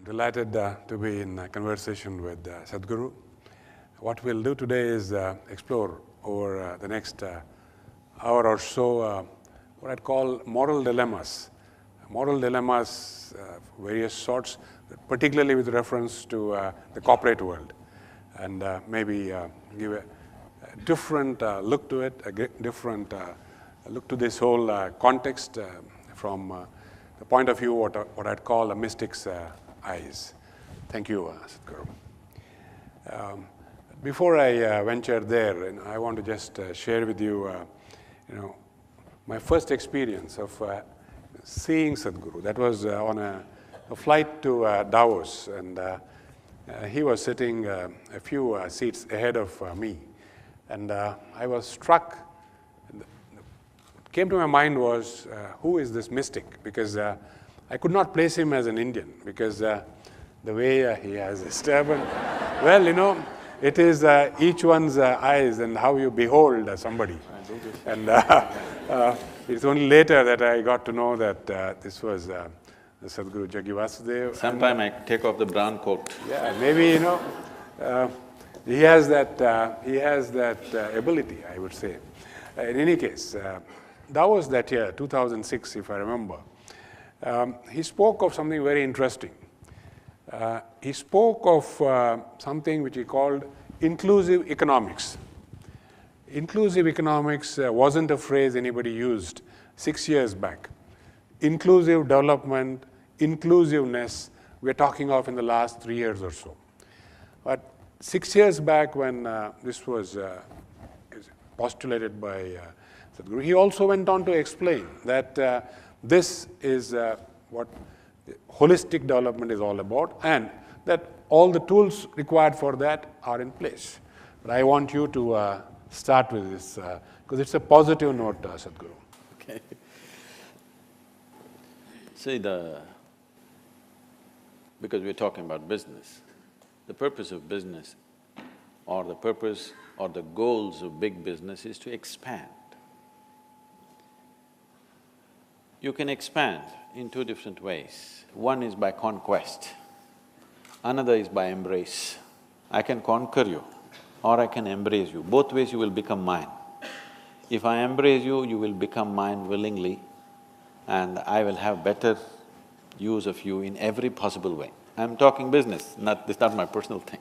Delighted to be in conversation with Sadhguru. What we'll do today is explore over the next hour or so what I'd call moral dilemmas. Moral dilemmas, various sorts, particularly with reference to the corporate world, and maybe give a different look to it, a different look to this whole context from the point of view what I'd call a mystic's eyes. Thank you, Sadhguru. Before I venture there, I want to just share with you, my first experience of seeing Sadhguru. That was on a flight to Davos, and he was sitting a few seats ahead of me, and I was struck. What came to my mind was, who is this mystic? Because I could not place him as an Indian, because the way he has his turban, well, it is each one's eyes and how you behold somebody. And it's only later that I got to know that this was the Sadhguru jaggi, vasudeva. Sometime I take off the brown coat. Yeah, maybe, he has that ability, I would say. In any case, that was that year, 2006, if I remember. He spoke of something very interesting. He spoke of something which he called inclusive economics. Inclusive economics wasn't a phrase anybody used 6 years back. Inclusive development, inclusiveness, we're talking of in the last 3 years or so. But 6 years back when this was postulated by Sadhguru, he also went on to explain that this is what holistic development is all about, and that all the tools required for that are in place. But I want you to start with this, because it's a positive note, Sadhguru. Okay. See, because we're talking about business, the purpose of business or the purpose or the goals of big business is to expand. You can expand in two different ways. One is by conquest, another is by embrace. I can conquer you or I can embrace you. Both ways you will become mine. If I embrace you, you will become mine willingly, and I will have better use of you in every possible way. I'm talking business, this is not my personal thing.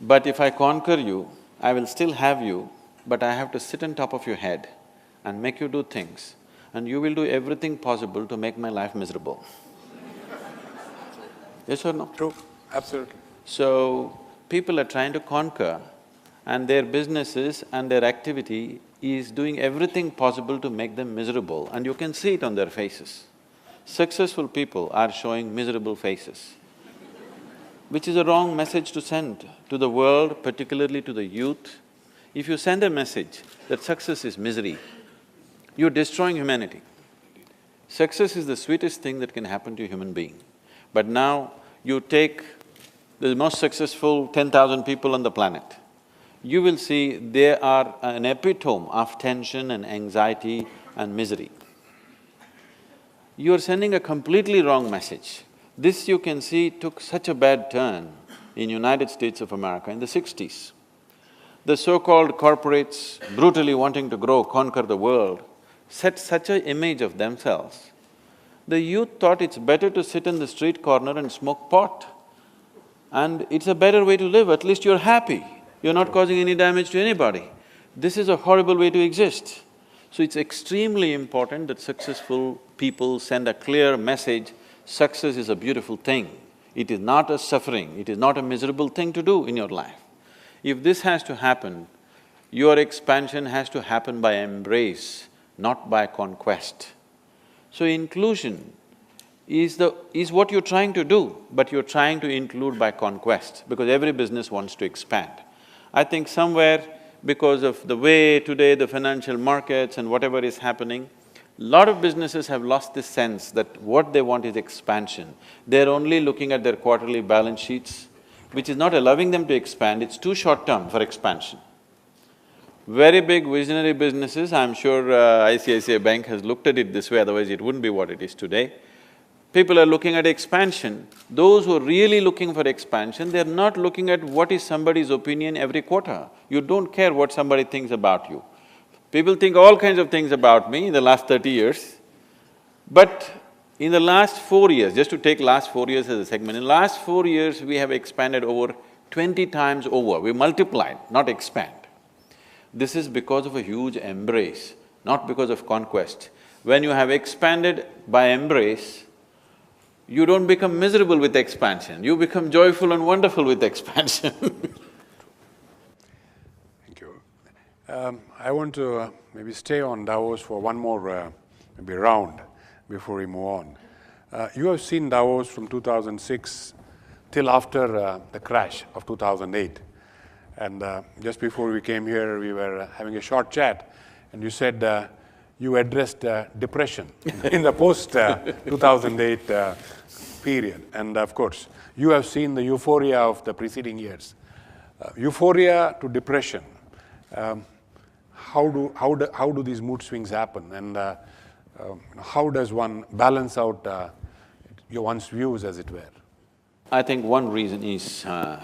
But if I conquer you, I will still have you, but I have to sit on top of your head and make you do things, and you will do everything possible to make my life miserable. Yes or no? True, absolutely. So, people are trying to conquer, and their businesses and their activity is doing everything possible to make them miserable, and you can see it on their faces. Successful people are showing miserable faces, which is a wrong message to send to the world, particularly to the youth. If you send a message that success is misery, you're destroying humanity. Success is the sweetest thing that can happen to a human being. But now, you take the most successful 10,000 people on the planet, you will see they are an epitome of tension and anxiety and misery. You are sending a completely wrong message. This you can see took such a bad turn in United States of America in the 60s. The so-called corporates brutally wanting to grow, conquer the world, set such an image of themselves. The youth thought it's better to sit in the street corner and smoke pot. And it's a better way to live, at least you're happy, you're not causing any damage to anybody. This is a horrible way to exist. So it's extremely important that successful people send a clear message, success is a beautiful thing. It is not a suffering, it is not a miserable thing to do in your life. If this has to happen, your expansion has to happen by embrace, not by conquest. So inclusion is what you're trying to do, but you're trying to include by conquest, because every business wants to expand. I think somewhere, because of the way today the financial markets and whatever is happening, lot of businesses have lost this sense that what they want is expansion. They're only looking at their quarterly balance sheets, which is not allowing them to expand, it's too short-term for expansion. Very big visionary businesses, I'm sure ICICI Bank has looked at it this way, otherwise it wouldn't be what it is today. People are looking at expansion. Those who are really looking for expansion, they're not looking at what is somebody's opinion every quarter. You don't care what somebody thinks about you. People think all kinds of things about me in the last 30 years, but in the last 4 years, just to take last 4 years as a segment, in the last 4 years we have expanded over 20 times over, we multiplied, not expand. This is because of a huge embrace, not because of conquest. When you have expanded by embrace, you don't become miserable with expansion, you become joyful and wonderful with expansion. Thank you. I want to maybe stay on Davos for one more maybe round before we move on. You have seen Davos from 2006 till after the crash of 2008. And just before we came here, we were having a short chat, and you said you addressed depression in the post-2008 period. And of course, you have seen the euphoria of the preceding years. Euphoria to depression, how do these mood swings happen, and how does one balance out one's views, as it were? I think one reason is a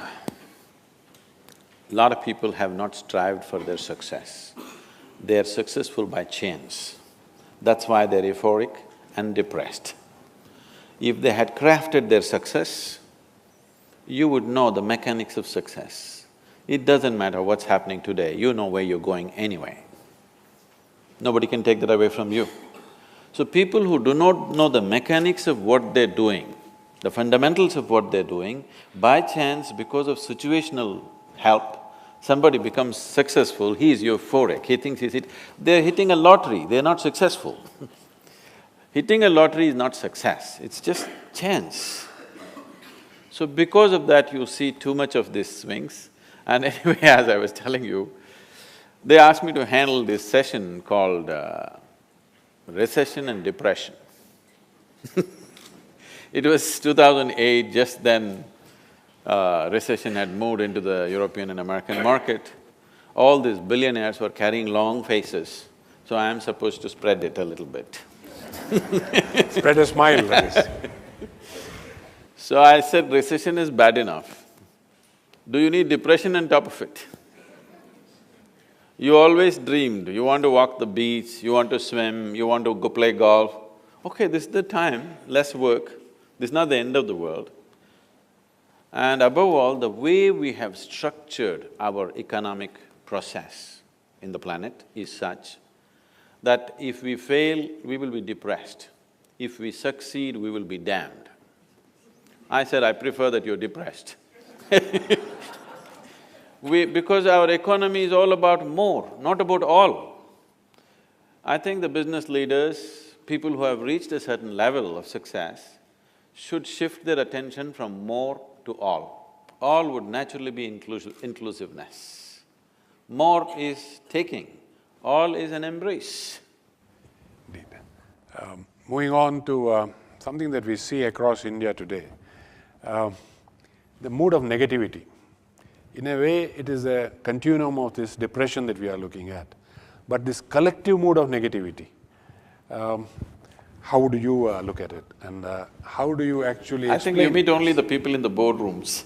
lot of people have not strived for their success. They are successful by chance. That's why they're euphoric and depressed. If they had crafted their success, you would know the mechanics of success. It doesn't matter what's happening today, you know where you're going anyway. Nobody can take that away from you. So people who do not know the mechanics of what they're doing, the fundamentals of what they're doing, by chance, because of situational help, somebody becomes successful, he is euphoric, he thinks they're hitting a lottery, they're not successful. Hitting a lottery is not success, it's just chance. So because of that, you see too much of these swings. And anyway, as I was telling you, they asked me to handle this session called recession and depression. It was 2008, just then recession had moved into the European and American market. All these billionaires were carrying long faces, so I am supposed to spread it a little bit. Spread a smile, that is. So I said, recession is bad enough. Do you need depression on top of it? You always dreamed, you want to walk the beach, you want to swim, you want to go play golf. Okay, this is the time, less work, this is not the end of the world. And above all, the way we have structured our economic process in the planet is such that if we fail, we will be depressed. If we succeed, we will be damned. I said, I prefer that you're depressed. Because our economy is all about more, not about all. I think the business leaders, people who have reached a certain level of success, should shift their attention from more to all. All would naturally be inclusiveness. More is taking, all is an embrace. Indeed. Moving on to something that we see across India today, the mood of negativity. In a way, it is a continuum of this depression that we are looking at. But this collective mood of negativity, how do you look at it, and how do you actually explain? I think you meet only the people in the boardrooms.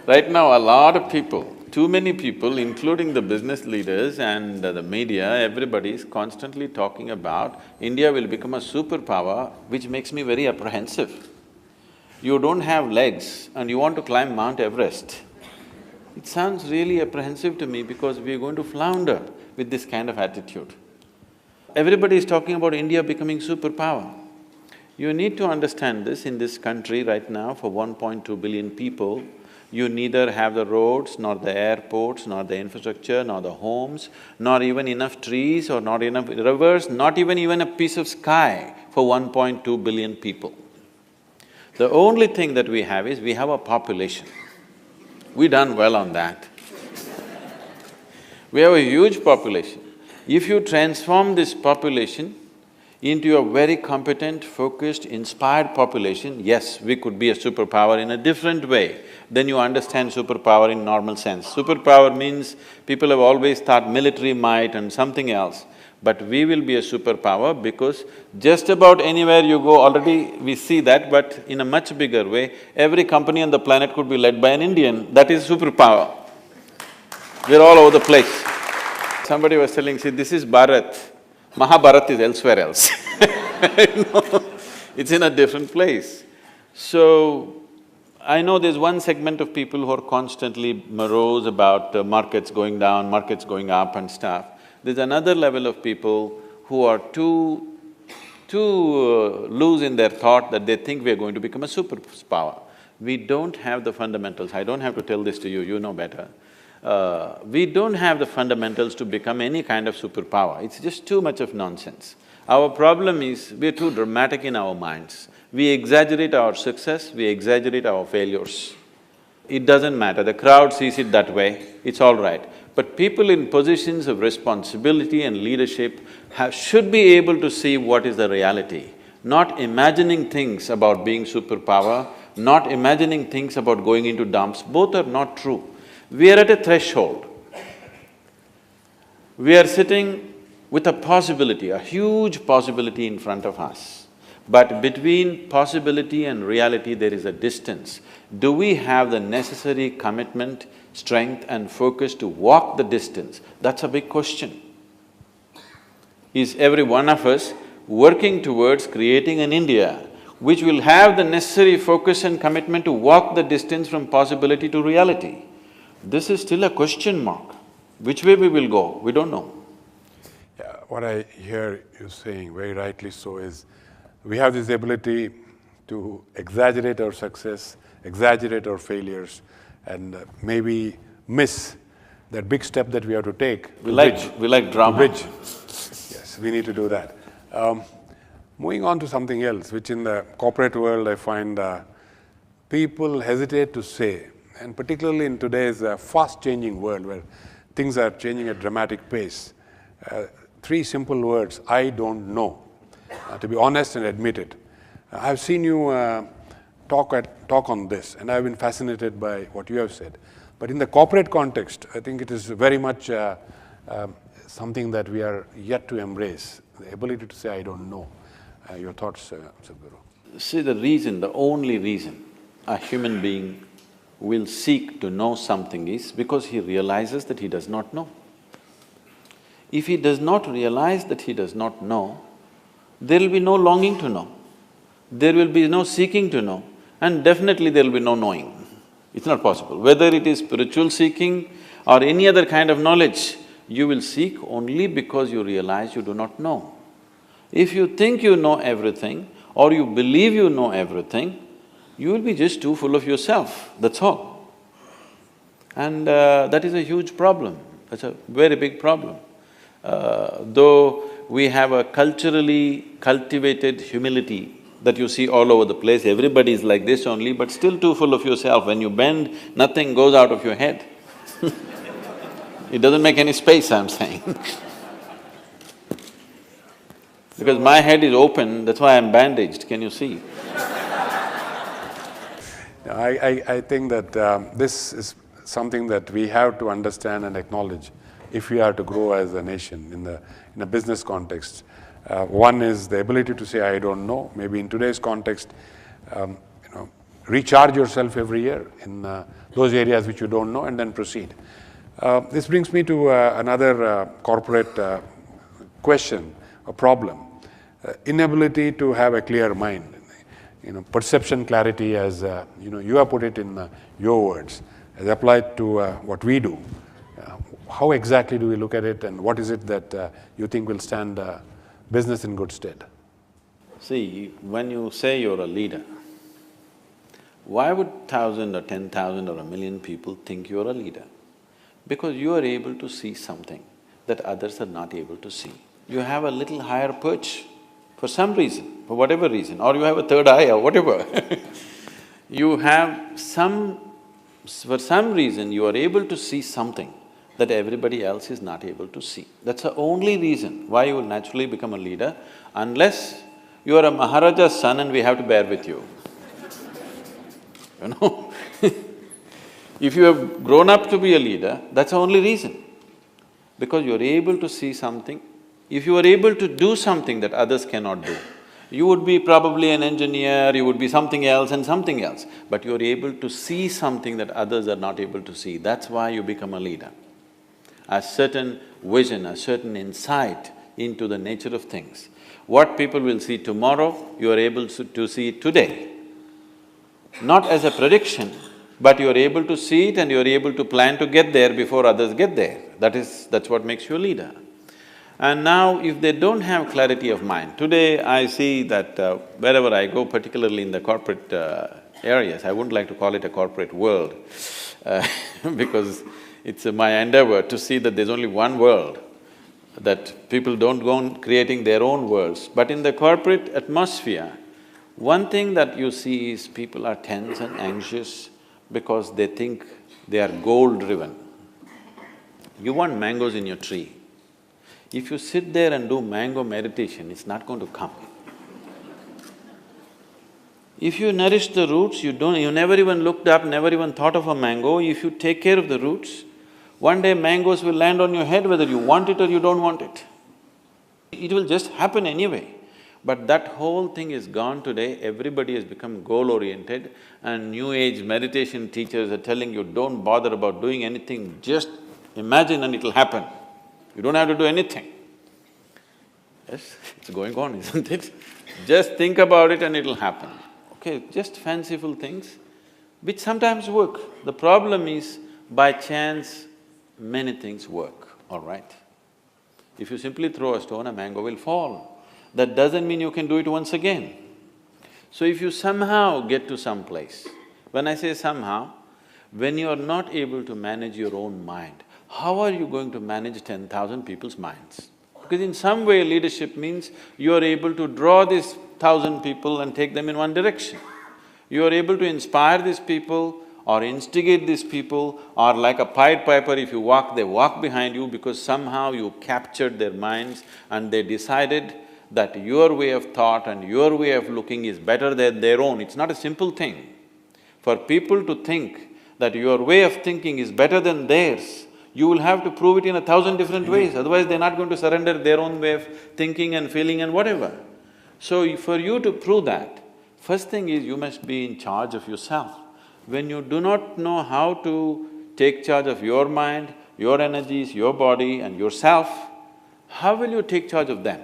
Right now, a lot of people, too many people, including the business leaders and the media, everybody is constantly talking about India will become a superpower, which makes me very apprehensive. You don't have legs and you want to climb Mount Everest. It sounds really apprehensive to me because we are going to flounder with this kind of attitude. Everybody is talking about India becoming superpower. You need to understand this in this country right now, for 1.2 billion people, you neither have the roads, nor the airports, nor the infrastructure, nor the homes, nor even enough trees or not enough rivers, not even a piece of sky for 1.2 billion people. The only thing that we have is we have a population. We done well on that. We have a huge population. If you transform this population into a very competent, focused, inspired population, yes, we could be a superpower in a different way than you understand superpower in normal sense. Superpower means people have always thought military might and something else. But we will be a superpower because just about anywhere you go, already we see that, but in a much bigger way, every company on the planet could be led by an Indian, that is superpower. We're all over the place. Somebody was telling, see, this is Bharat, Mahabharat is elsewhere else. You know, it's in a different place. So, I know there's one segment of people who are constantly morose about markets going down, markets going up and stuff. There's another level of people who are too loose in their thought that they think we are going to become a superpower. We don't have the fundamentals. I don't have to tell this to you, you know better. We don't have the fundamentals to become any kind of superpower. It's just too much of nonsense. Our problem is, we're too dramatic in our minds. We exaggerate our success, we exaggerate our failures. It doesn't matter, the crowd sees it that way, it's all right. But people in positions of responsibility and leadership should be able to see what is the reality, not imagining things about being superpower, not imagining things about going into dumps, both are not true. We are at a threshold. We are sitting with a possibility, a huge possibility in front of us. But between possibility and reality, there is a distance. Do we have the necessary commitment, strength and focus to walk the distance? That's a big question. Is every one of us working towards creating an India which will have the necessary focus and commitment to walk the distance from possibility to reality? This is still a question mark. Which way we will go, we don't know. Yeah, what I hear you saying, very rightly so, is we have this ability to exaggerate our success, exaggerate our failures, and maybe miss that big step that we have to take. We like drama. Bridge. Yes, we need to do that. Moving on to something else, which in the corporate world I find people hesitate to say, and particularly in today's fast-changing world where things are changing at dramatic pace. Three simple words: I don't know. To be honest and admit it. I've seen you talk on this, and I've been fascinated by what you have said. But in the corporate context, I think it is very much something that we are yet to embrace, the ability to say, I don't know. Your thoughts, Sadhguru? See, the reason, the only reason a human being will seek to know something is because he realizes that he does not know. If he does not realize that he does not know, there will be no longing to know, there will be no seeking to know, and definitely there will be no knowing. It's not possible. Whether it is spiritual seeking or any other kind of knowledge, you will seek only because you realize you do not know. If you think you know everything or you believe you know everything, you will be just too full of yourself, that's all. And that is a huge problem, that's a very big problem. Though we have a culturally cultivated humility that you see all over the place, everybody is like this only, but still too full of yourself. When you bend, nothing goes out of your head. It doesn't make any space, I'm saying. Because my head is open, that's why I'm bandaged, can you see? I think that this is something that we have to understand and acknowledge if we are to grow as a nation in a business context. One is the ability to say, I don't know. Maybe in today's context, recharge yourself every year in those areas which you don't know and then proceed. This brings me to another corporate question, a problem. Inability to have a clear mind. Perception clarity, as you have put it in your words, as applied to what we do. How exactly do we look at it, and what is it that you think will stand business in good stead? See, when you say you're a leader, why would 1,000 or 10,000 or 1,000,000 people think you're a leader? Because you are able to see something that others are not able to see. You have a little higher perch for some reason, for whatever reason, or you have a third eye or whatever. You have for some reason you are able to see something that everybody else is not able to see. That's the only reason why you will naturally become a leader, unless you are a Maharaja's son and we have to bear with you. If you have grown up to be a leader, that's the only reason. Because you're able to see something If you are able to do something that others cannot do, you would be probably an engineer, you would be something else and something else, but you're able to see something that others are not able to see. That's why you become a leader. A certain vision, a certain insight into the nature of things. What people will see tomorrow, you are able to see today. Not as a prediction, but you are able to see it and you are able to plan to get there before others get there. That's what makes you a leader. And now, if they don't have clarity of mind, today I see that wherever I go, particularly in the corporate areas, I wouldn't like to call it a corporate world because it's my endeavor to see that there's only one world, that people don't go on creating their own worlds. But in the corporate atmosphere, one thing that you see is people are tense and anxious because they think they are goal-driven. You want mangoes in your tree. If you sit there and do mango meditation, it's not going to come. If you nourish the roots, you never even looked up, never even thought of a mango, if you take care of the roots, one day mangoes will land on your head whether you want it or you don't want it. It will just happen anyway. But that whole thing is gone today, everybody has become goal-oriented and new age meditation teachers are telling you, don't bother about doing anything, just imagine and it'll happen. You don't have to do anything. Yes, it's going on, isn't it? Just think about it and it'll happen. Okay, just fanciful things, which sometimes work. The problem is, by chance, many things work, all right? If you simply throw a stone, a mango will fall. That doesn't mean you can do it once again. So if you somehow get to some place, when I say somehow, when you are not able to manage your own mind, how are you going to manage 10,000 people's minds? Because in some way leadership means you are able to draw these 1,000 people and take them in one direction. You are able to inspire these people or instigate these people, or like a Pied Piper, if you walk, they walk behind you because somehow you captured their minds and they decided that your way of thought and your way of looking is better than their own. It's not a simple thing. For people to think that your way of thinking is better than theirs, you will have to prove it in 1,000 different ways, otherwise they're not going to surrender their own way of thinking and feeling and whatever. So for you to prove that, first thing is you must be in charge of yourself. When you do not know how to take charge of your mind, your energies, your body and yourself, how will you take charge of them?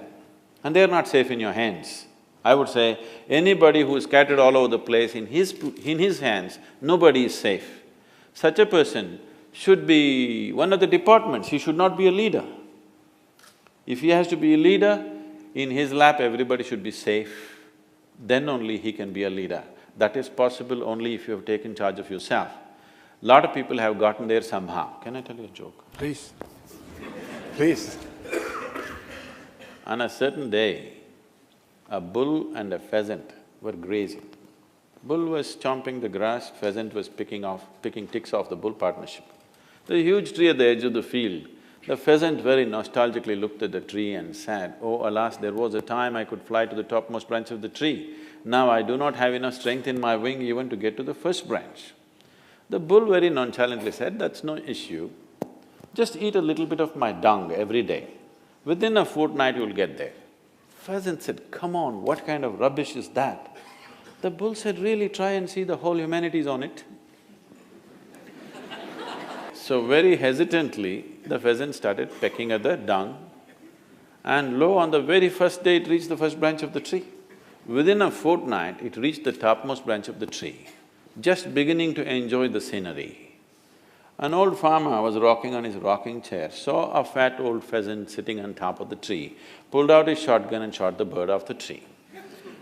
And they're not safe in your hands. I would say, anybody who is scattered all over the place, in his hands, nobody is safe. Such a person should be one of the departments, he should not be a leader. If he has to be a leader, in his lap everybody should be safe, then only he can be a leader. That is possible only if you have taken charge of yourself. Lot of people have gotten there somehow. Can I tell you a joke? Please. Please. On a certain day, a bull and a pheasant were grazing. Bull was chomping the grass, pheasant was picking ticks off the bull partnership. There's a huge tree at the edge of the field. The pheasant very nostalgically looked at the tree and said, "Oh, alas, there was a time I could fly to the topmost branch of the tree. Now I do not have enough strength in my wing even to get to the first branch." The bull very nonchalantly said, "That's no issue. Just eat a little bit of my dung every day. Within a fortnight you'll get there." Pheasant said, "Come on, what kind of rubbish is that?" The bull said, "Really, try and see, the whole humanity is on it." So very hesitantly, the pheasant started pecking at the dung and lo, on the very first day it reached the first branch of the tree. Within a fortnight, it reached the topmost branch of the tree, just beginning to enjoy the scenery. An old farmer was rocking on his rocking chair, saw a fat old pheasant sitting on top of the tree, pulled out his shotgun and shot the bird off the tree.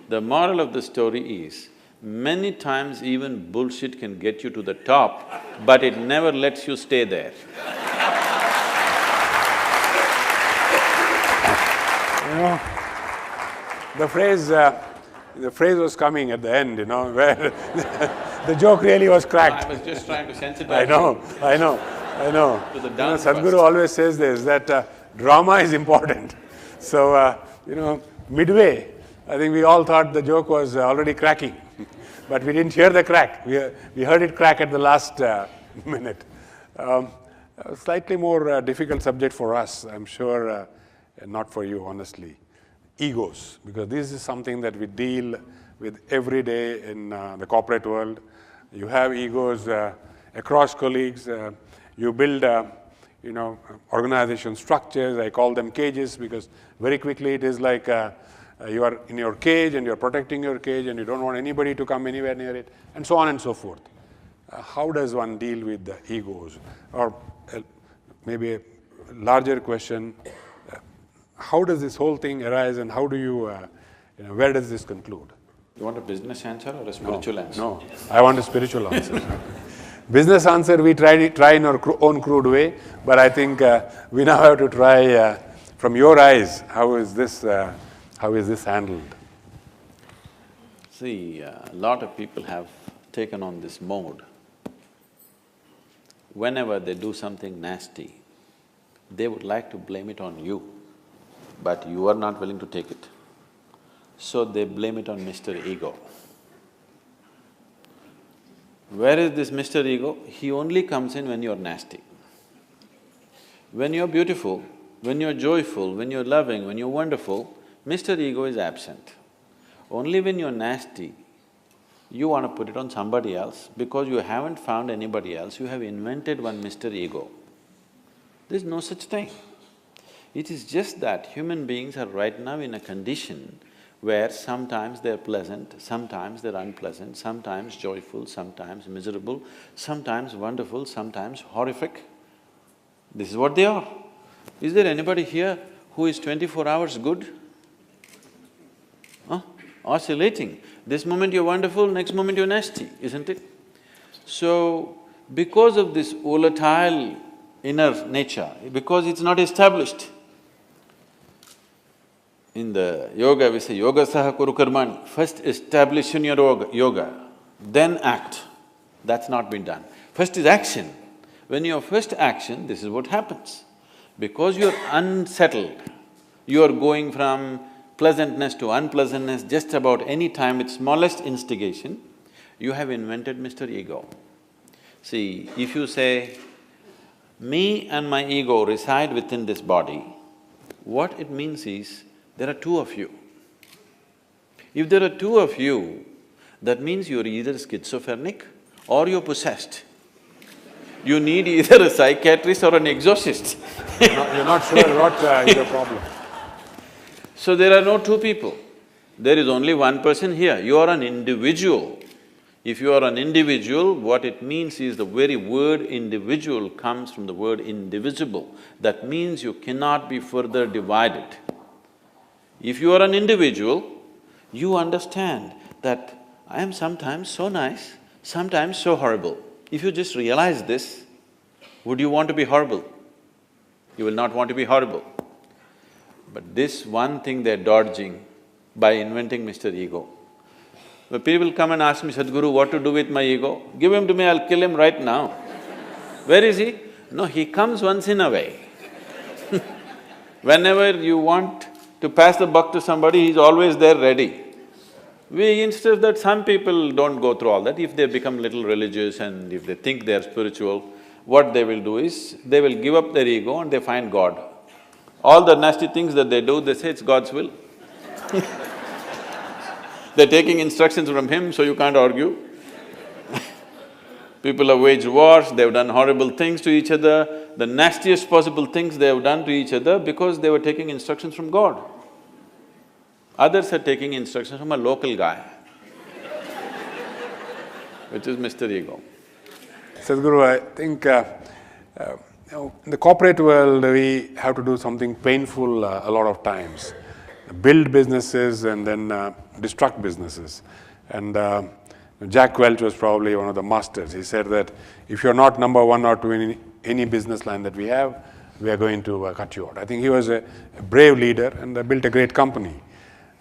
The moral of the story is, many times even bullshit can get you to the top, but it never lets you stay there. You know, the phrase was coming at the end, you know, where the joke really was cracked. I was just trying to sensitize I know. to the dung Sadhguru first. always says this, that drama is important. So, midway, I think we all thought the joke was already cracking, but we didn't hear the crack. We heard it crack at the last minute. A slightly more difficult subject for us. I'm sure not for you, honestly. Egos, because this is something that we deal with every day in the corporate world. You have egos across colleagues. You build, organization structures. I call them cages because very quickly it is like you are in your cage and you're protecting your cage and you don't want anybody to come anywhere near it, and so on and so forth. How does one deal with the egos? Or maybe a larger question, how does this whole thing arise and how do you, where does this conclude? You want a business answer or a spiritual answer? No, I want a spiritual answer. Business answer we try in our own crude way, but I think we now have to try from your eyes, how is this handled? See, a lot of people have taken on this mode. Whenever they do something nasty, they would like to blame it on you, but you are not willing to take it. So they blame it on Mr. Ego. Where is this Mr. Ego? He only comes in when you're nasty. When you're beautiful, when you're joyful, when you're loving, when you're wonderful, Mr. Ego is absent. Only when you're nasty, you want to put it on somebody else because you haven't found anybody else, you have invented one Mr. Ego. There's no such thing. It is just that human beings are right now in a condition where sometimes they're pleasant, sometimes they're unpleasant, sometimes joyful, sometimes miserable, sometimes wonderful, sometimes horrific. This is what they are. Is there anybody here who is 24 hours good? Oscillating. This moment you're wonderful, next moment you're nasty, isn't it? So, because of this volatile inner nature, because it's not established, in the yoga we say, yoga saha kuru karmani, first establish in your yoga, then act. That's not been done. First is action. When you have first action, this is what happens. Because you're unsettled, you are going from pleasantness to unpleasantness just about any time with smallest instigation, you have invented Mr. Ego. See, if you say, me and my ego reside within this body, what it means is, there are two of you. If there are two of you, that means you're either schizophrenic or you're possessed. You need either a psychiatrist or an exorcist. You're not sure what is your problem. So there are no two people. There is only one person here. You are an individual. If you are an individual, what it means is the very word individual comes from the word indivisible. That means you cannot be further divided. If you are an individual, you understand that I am sometimes so nice, sometimes so horrible. If you just realize this, would you want to be horrible? You will not want to be horrible. But this one thing they're dodging by inventing Mr. Ego. When people come and ask me, Sadhguru, what to do with my ego? Give him to me, I'll kill him right now. Where is he? No, he comes once in a way. Whenever you want to pass the buck to somebody, he's always there ready. Instead of that, some people don't go through all that. If they become little religious and if they think they're spiritual, what they will do is, they will give up their ego and they find God. All the nasty things that they do, they say it's God's will. They're taking instructions from Him, so you can't argue. People have waged wars, they've done horrible things to each other, the nastiest possible things they have done to each other because they were taking instructions from God. Others are taking instructions from a local guy, which is Mr. Ego. Sadhguru, I think in the corporate world, we have to do something painful a lot of times. Build businesses and then destruct businesses. And Jack Welch was probably one of the masters. He said that if you're not number one or two in any business line that we are going to cut you out. I think he was a brave leader and built a great company.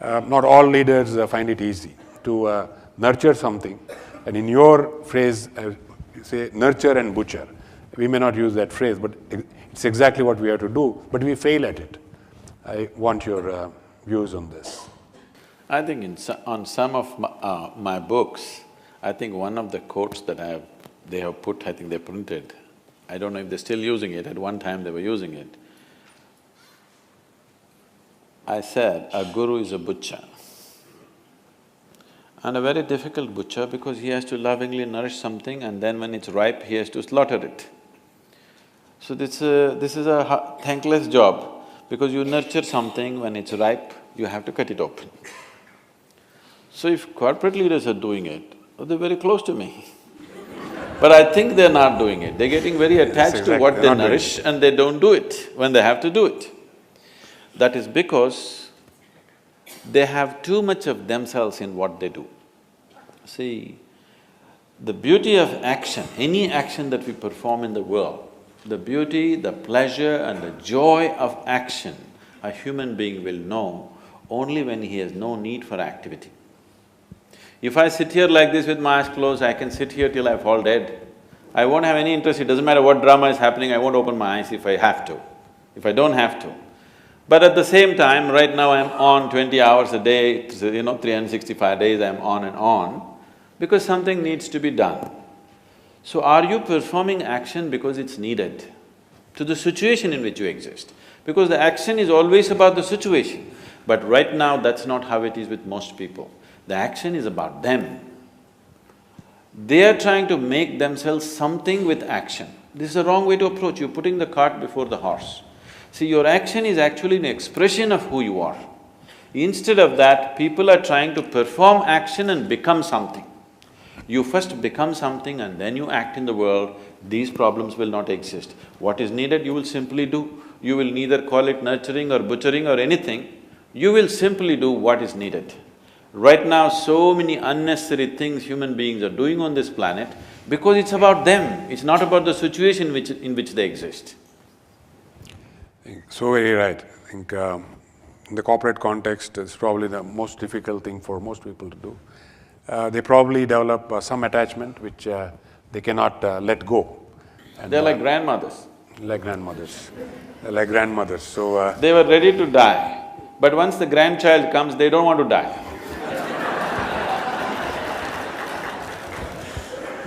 Not all leaders find it easy to nurture something. And in your phrase, you say nurture and butcher. We may not use that phrase, but it's exactly what we have to do, but we fail at it. I want your views on this. I think on some of my books, I think one of the quotes that they have put, I think they printed, I don't know if they're still using it, at one time they were using it. I said a guru is a butcher. And a very difficult butcher because he has to lovingly nourish something and then when it's ripe, he has to slaughter it. So this is a thankless job because you nurture something, when it's ripe, you have to cut it open. So if corporate leaders are doing it, well, they're very close to me. But I think they're not doing it. They're getting very attached to what they nourish and they don't do it when they have to do it. That is because they have too much of themselves in what they do. See, the beauty of action, any action that we perform in the world, the beauty, the pleasure and the joy of action, a human being will know only when he has no need for activity. If I sit here like this with my eyes closed, I can sit here till I fall dead. I won't have any interest, it doesn't matter what drama is happening, I won't open my eyes if I have to, if I don't have to. But at the same time, right now I'm on 20 hours a day, 365 days I'm on and on, because something needs to be done. So are you performing action because it's needed to the situation in which you exist? Because the action is always about the situation, but right now that's not how it is with most people. The action is about them. They are trying to make themselves something with action. This is the wrong way to approach, you're putting the cart before the horse. See, your action is actually an expression of who you are. Instead of that, people are trying to perform action and become something. You first become something and then you act in the world, these problems will not exist. What is needed, you will simply do. You will neither call it nurturing or butchering or anything, you will simply do what is needed. Right now, so many unnecessary things human beings are doing on this planet because it's about them, it's not about the situation in which they exist. So very right. I think in the corporate context, it's probably the most difficult thing for most people to do. They probably develop some attachment which they cannot let go. And they're like grandmothers. Like grandmothers. They're like grandmothers, so… They were ready to die, but once the grandchild comes, they don't want to die.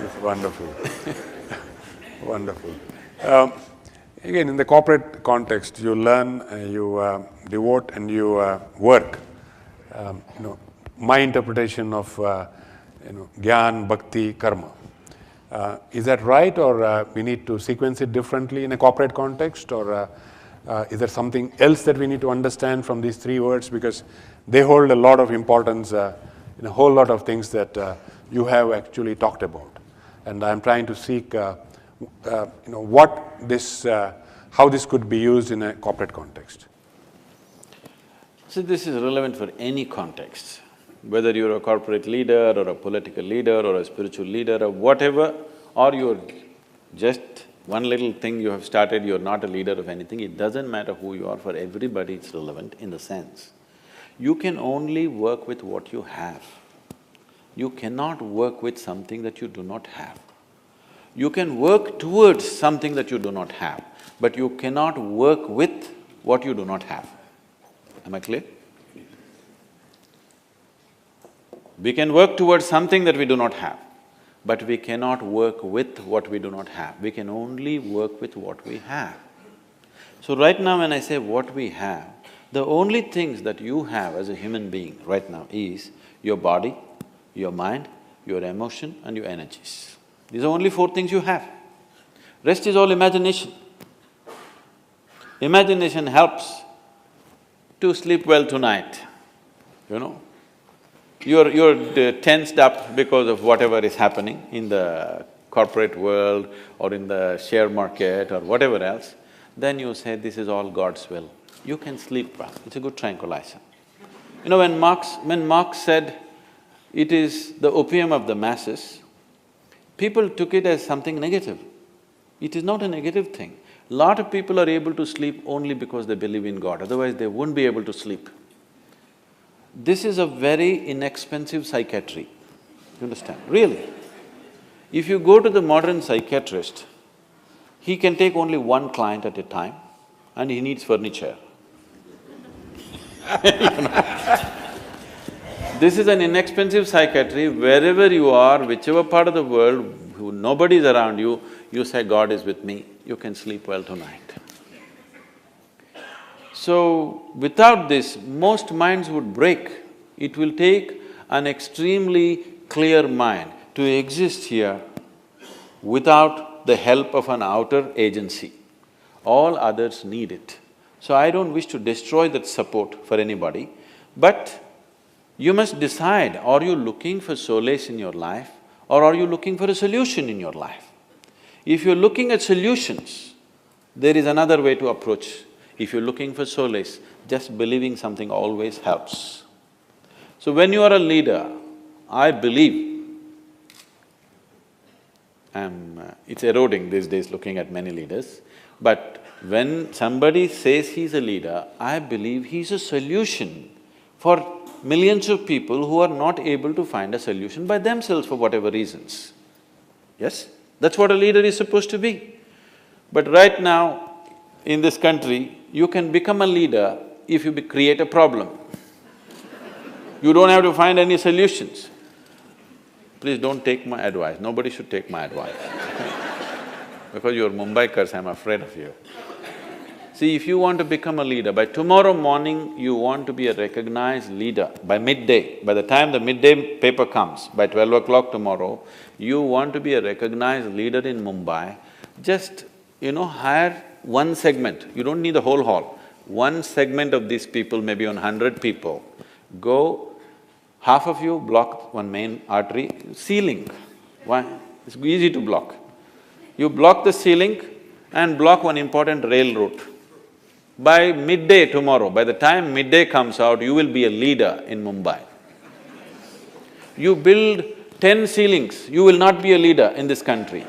It's wonderful. Wonderful. Again, in the corporate context, you learn, you devote and you work. My interpretation of Gyan, Bhakti, Karma. Is that right, or we need to sequence it differently in a corporate context, or is there something else that we need to understand from these three words, because they hold a lot of importance in a whole lot of things that you have actually talked about. And I'm trying to seek how this could be used in a corporate context. So this is relevant for any context, whether you're a corporate leader or a political leader or a spiritual leader or whatever, or you're just one little thing you have started, you're not a leader of anything, it doesn't matter who you are, for everybody it's relevant in the sense, you can only work with what you have. You cannot work with something that you do not have. You can work towards something that you do not have, but you cannot work with what you do not have. Am I clear? We can work towards something that we do not have, but we cannot work with what we do not have. We can only work with what we have. So right now when I say what we have, the only things that you have as a human being right now is your body, your mind, your emotion and your energies. These are only four things you have. Rest is all imagination. Imagination helps to sleep well tonight, You're tensed up because of whatever is happening in the corporate world or in the share market or whatever else, then you say, this is all God's will. You can sleep well, it's a good tranquilizer. When Marx said, it is the opium of the masses, people took it as something negative. It is not a negative thing. Lot of people are able to sleep only because they believe in God, otherwise they wouldn't be able to sleep. This is a very inexpensive psychiatry, you understand? Really. If you go to the modern psychiatrist, he can take only one client at a time and he needs furniture. This is an inexpensive psychiatry. Wherever you are, whichever part of the world, nobody is around you, you say, God is with me, you can sleep well tonight. So, without this, most minds would break. It will take an extremely clear mind to exist here without the help of an outer agency. All others need it. So I don't wish to destroy that support for anybody, but you must decide, are you looking for solace in your life or are you looking for a solution in your life? If you're looking at solutions, there is another way to approach. If you're looking for solace, just believing something always helps. So when you are a leader, I believe, it's eroding these days looking at many leaders, but when somebody says he's a leader, I believe he's a solution for millions of people who are not able to find a solution by themselves for whatever reasons. Yes? That's what a leader is supposed to be. But right now, in this country, you can become a leader if you create a problem. You don't have to find any solutions. Please don't take my advice, nobody should take my advice because you're Mumbaikars, I'm afraid of you. See, if you want to become a leader, by tomorrow morning you want to be a recognized leader, by midday, by the time the midday paper comes, by 12 o'clock tomorrow, you want to be a recognized leader in Mumbai, just, hire one segment, you don't need the whole hall. One segment of these people, maybe on 100 people, go, half of you block one main artery, ceiling. Why? It's easy to block. You block the ceiling and block one important rail route. By midday tomorrow, by the time midday comes out, you will be a leader in Mumbai. You build 10 ceilings, you will not be a leader in this country.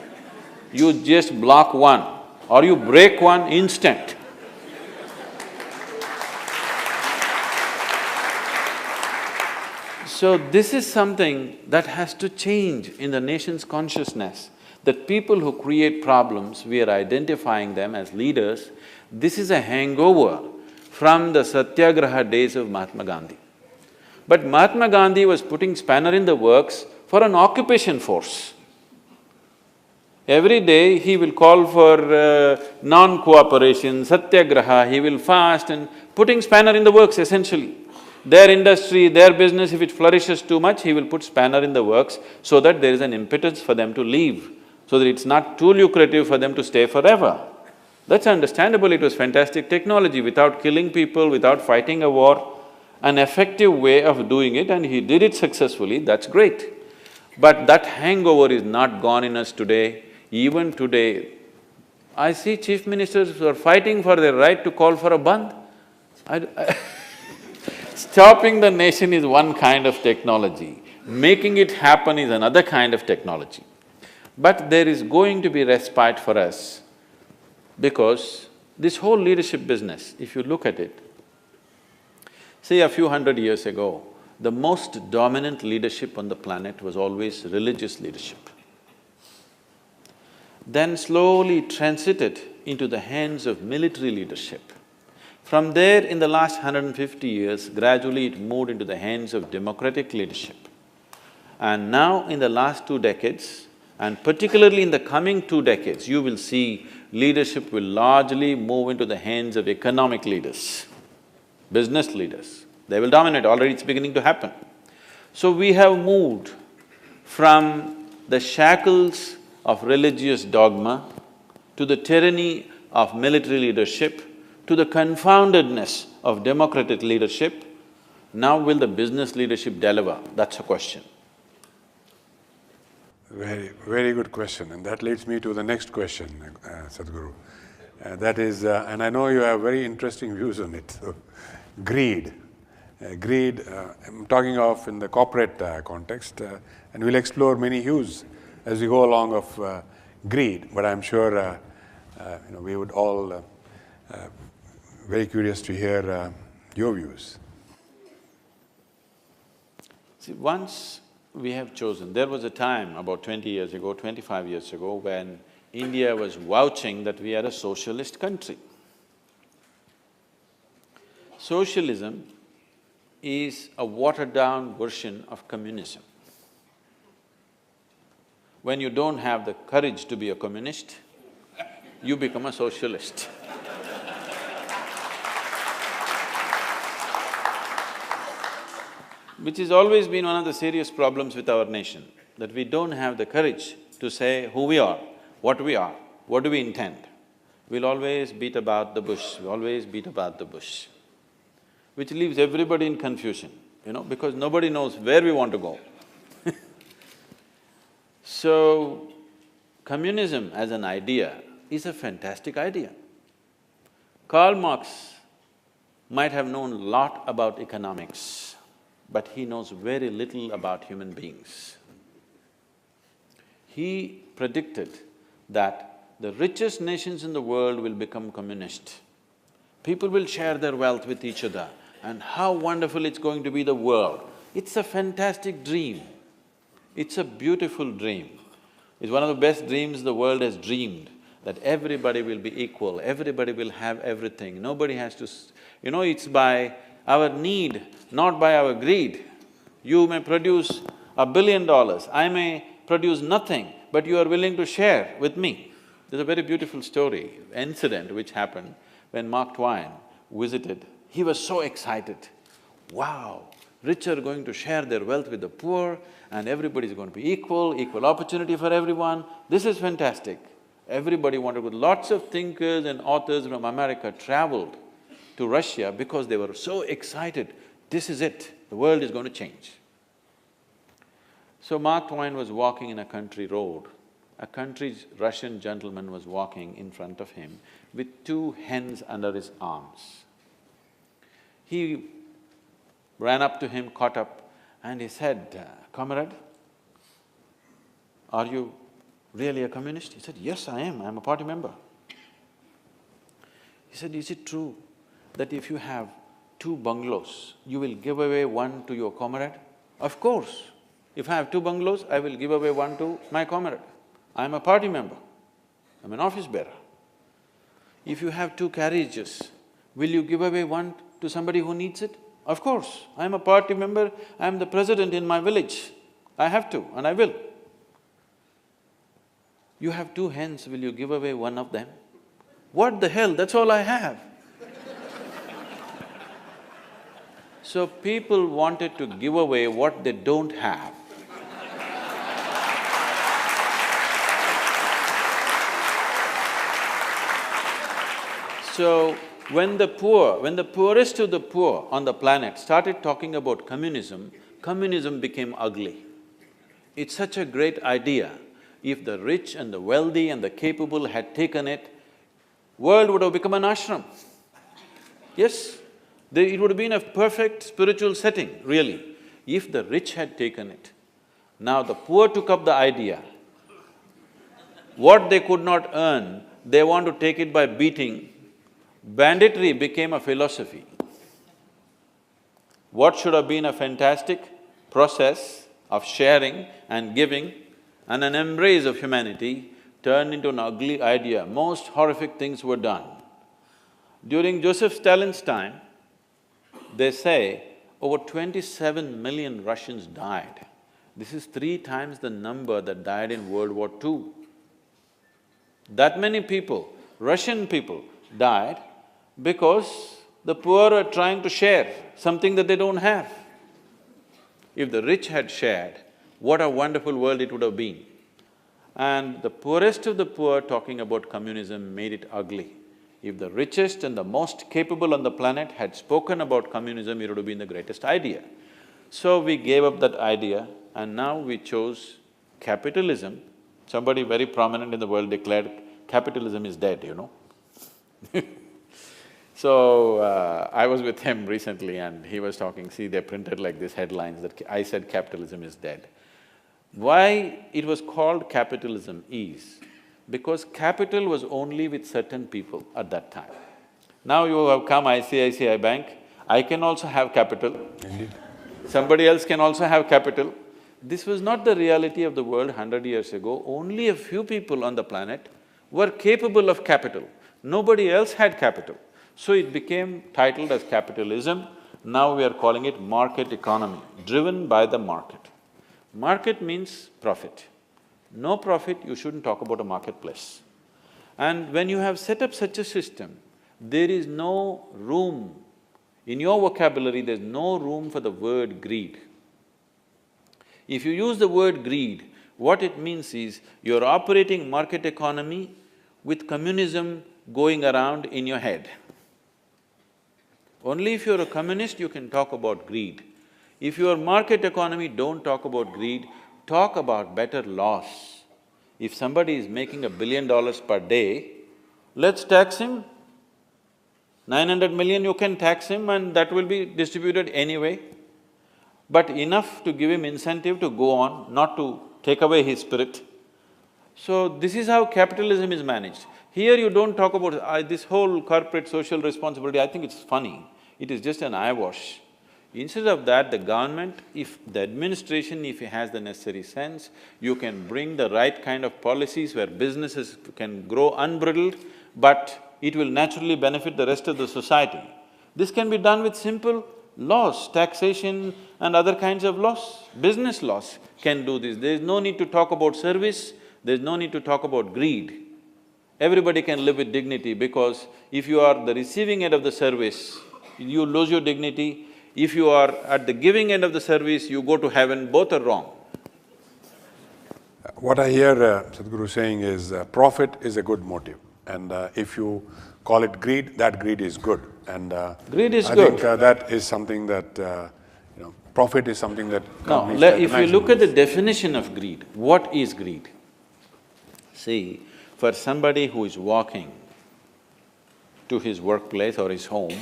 You just block one or you break one instant. So this is something that has to change in the nation's consciousness, that people who create problems, we are identifying them as leaders. This is a hangover from the Satyagraha days of Mahatma Gandhi. But Mahatma Gandhi was putting spanner in the works for an occupation force. Every day he will call for non-cooperation, Satyagraha, he will fast and putting spanner in the works essentially. Their industry, their business, if it flourishes too much, he will put spanner in the works so that there is an impetus for them to leave, so that it's not too lucrative for them to stay forever. That's understandable, it was fantastic technology, without killing people, without fighting a war, an effective way of doing it, and he did it successfully, that's great. But that hangover is not gone in us today. Even today, I see chief ministers who are fighting for their right to call for a bandh. Stopping the nation is one kind of technology, making it happen is another kind of technology. But there is going to be respite for us because this whole leadership business, if you look at it, say a few hundred years ago, the most dominant leadership on the planet was always religious leadership. Then slowly transited into the hands of military leadership. From there, in the last 150 years, gradually it moved into the hands of democratic leadership. And now, in the last 2 decades, and particularly in the coming 2 decades, you will see leadership will largely move into the hands of economic leaders, business leaders. They will dominate, already it's beginning to happen. So we have moved from the shackles of religious dogma to the tyranny of military leadership, to the confoundedness of democratic leadership. Now will the business leadership deliver? That's a question. Very good question, and that leads me to the next question, Sadhguru. That is, and I know you have very interesting views on it, so greed. I'm talking of in the corporate context, and we'll explore many hues as we go along of greed, but I'm sure we would all very curious to hear your views. See, once we have chosen, there was a time about 20 years ago, 25 years ago, when India was vouching that we are a socialist country. Socialism is a watered-down version of communism. When you don't have the courage to be a communist, you become a socialist. which has always been one of the serious problems with our nation, that we don't have the courage to say who we are, what do we intend. We'll always beat about the bush, we always beat about the bush, which leaves everybody in confusion, because nobody knows where we want to go. So, communism as an idea is a fantastic idea. Karl Marx might have known a lot about economics, but he knows very little about human beings. He predicted that the richest nations in the world will become communist. People will share their wealth with each other, and how wonderful it's going to be the world. It's a fantastic dream. It's a beautiful dream. It's one of the best dreams the world has dreamed, that everybody will be equal, everybody will have everything, nobody has to… it's by our need, not by our greed. You may produce $1 billion, I may produce nothing, but you are willing to share with me. There's a very beautiful story, incident which happened when Mark Twain visited. He was so excited. Wow, rich are going to share their wealth with the poor and everybody is going to be equal, equal opportunity for everyone. This is fantastic. Everybody wanted to… Lots of thinkers and authors from America traveled to Russia because they were so excited. This is it, the world is going to change. So Mark Twain was walking in a country road. A country Russian gentleman was walking in front of him with 2 hens under his arms. He ran up to him, caught up, and he said, "Comrade, are you really a communist?" He said, "Yes, I am, I'm a party member." He said, "Is it true that if you have 2 bungalows, you will give away 1 to your comrade?" "Of course. If I have 2 bungalows, I will give away 1 to my comrade. I'm a party member, I'm an office bearer." "If you have 2 carriages, will you give away 1 to somebody who needs it?" "Of course, I'm a party member, I'm the president in my village. I have to and I will." "You have 2 hens, will you give away 1 of them?" "What the hell, that's all I have." So people wanted to give away what they don't have. So when the poorest of the poor on the planet started talking about communism, communism became ugly. It's such a great idea. If the rich and the wealthy and the capable had taken it, world would have become an ashram. Yes, it would have been a perfect spiritual setting, really, if the rich had taken it. Now the poor took up the idea. What they could not earn, they want to take it by beating. Banditry became a philosophy. What should have been a fantastic process of sharing and giving and an embrace of humanity turned into an ugly idea. Most horrific things were done. During Joseph Stalin's time, they say over 27 million Russians died. This is 3 times the number that died in World War II. That many people, Russian people, died because the poor are trying to share something that they don't have. If the rich had shared, what a wonderful world it would have been. And the poorest of the poor talking about communism made it ugly. If the richest and the most capable on the planet had spoken about communism, it would have been the greatest idea. So we gave up that idea and now we chose capitalism. Somebody very prominent in the world declared capitalism is dead, So, I was with him recently and he was talking, see, they printed like these headlines that I said capitalism is dead. Why it was called capitalism is because capital was only with certain people at that time. Now you have come ICICI Bank, I can also have capital. Indeed. Somebody else can also have capital. This was not the reality of the world 100 years ago. Only a few people on the planet were capable of capital. Nobody else had capital. So it became titled as capitalism. Now we are calling it market economy, driven by the market. Market means profit. No profit, you shouldn't talk about a marketplace. And when you have set up such a system, there is no room In your vocabulary, there's no room for the word greed. If you use the word greed, what it means is you're operating market economy with communism going around in your head. Only if you're a communist, you can talk about greed. If you're market economy, don't talk about greed, talk about better laws. If somebody is making $1 billion per day, let's tax him. 900 million you can tax him and that will be distributed anyway. But enough to give him incentive to go on, not to take away his spirit. So this is how capitalism is managed. Here you don't talk about this whole corporate social responsibility, I think it's funny. It is just an eyewash. Instead of that, the government, if the administration, if it has the necessary sense, you can bring the right kind of policies where businesses can grow unbridled, but it will naturally benefit the rest of the society. This can be done with simple laws, taxation and other kinds of laws. Business laws can do this. There is no need to talk about service, there is no need to talk about greed. Everybody can live with dignity because if you are the receiving end of the service, you lose your dignity. If you are at the giving end of the service, you go to heaven, both are wrong. What I hear Sadhguru saying is profit is a good motive, and if you call it greed, that greed is good. And greed is I good. think that is something that, profit is something that Now, if you look at the definition of greed, what is greed? See, for somebody who is walking to his workplace or his home,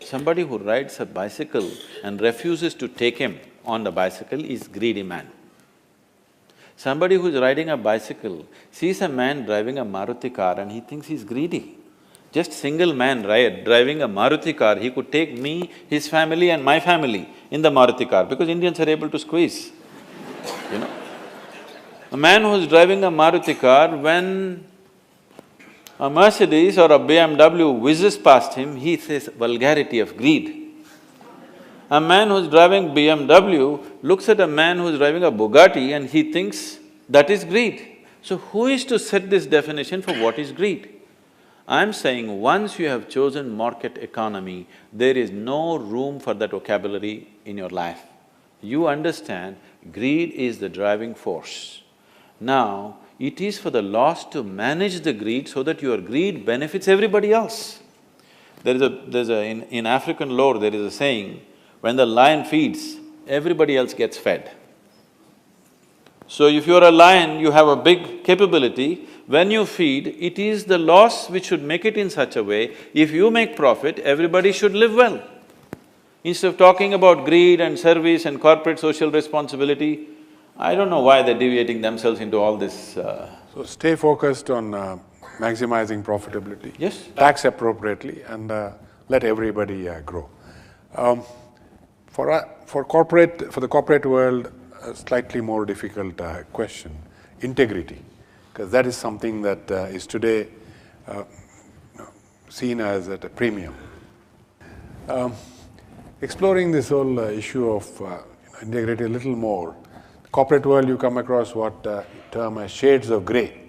somebody who rides a bicycle and refuses to take him on the bicycle is greedy man. Somebody who is riding a bicycle sees a man driving a Maruti car and he thinks he's greedy. Just single man driving a Maruti car, he could take me, his family and my family in the Maruti car because Indians are able to squeeze, you know. A man who's driving a Maruti car, when a Mercedes or a BMW whizzes past him, he says vulgarity of greed. A man who's driving BMW looks at a man who's driving a Bugatti and he thinks that is greed. So who is to set this definition for what is greed? I'm saying once you have chosen market economy, there is no room for that vocabulary in your life. You understand greed is the driving force. Now, it is for the laws to manage the greed so that your greed benefits everybody else. In African lore, there is a saying, when the lion feeds, everybody else gets fed. So if you're a lion, you have a big capability, when you feed, it is the laws which should make it in such a way, if you make profit, everybody should live well. Instead of talking about greed and service and corporate social responsibility, I don't know why they're deviating themselves into all this So stay focused on maximizing profitability. Yes. Tax appropriately and let everybody grow. For the corporate world, a slightly more difficult question, integrity, because that is something that is today seen as at a premium. Exploring this whole issue of integrity a little more, corporate world you come across what term as shades of grey.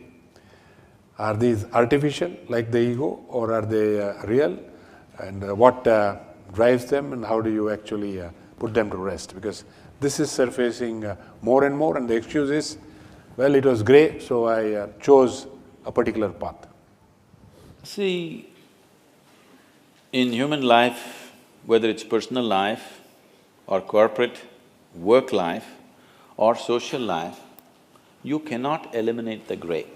Are these artificial, like the ego, or are they real? And what drives them, and how do you actually put them to rest? Because this is surfacing more and more, and the excuse is, well, it was grey, so I chose a particular path. See, in human life, whether it's personal life or corporate work life or social life, you cannot eliminate the grey.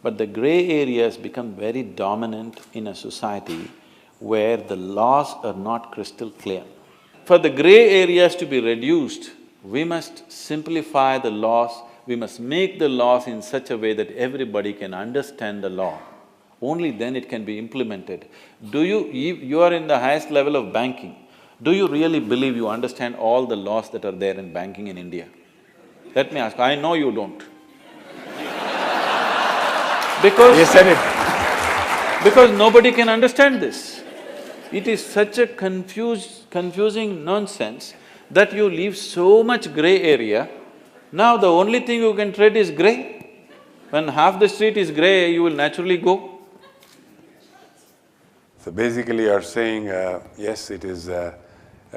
But the grey areas become very dominant in a society where the laws are not crystal clear. For the grey areas to be reduced, we must simplify the laws, we must make the laws in such a way that everybody can understand the law. Only then it can be implemented. You are in the highest level of banking, do you really believe you understand all the laws that are there in banking in India? Let me ask, I know you don't. Because… You said it. Because nobody can understand this. It is such a confusing nonsense that you leave so much grey area. Now the only thing you can tread is grey. When half the street is grey, you will naturally go. So basically you're saying, yes, it is,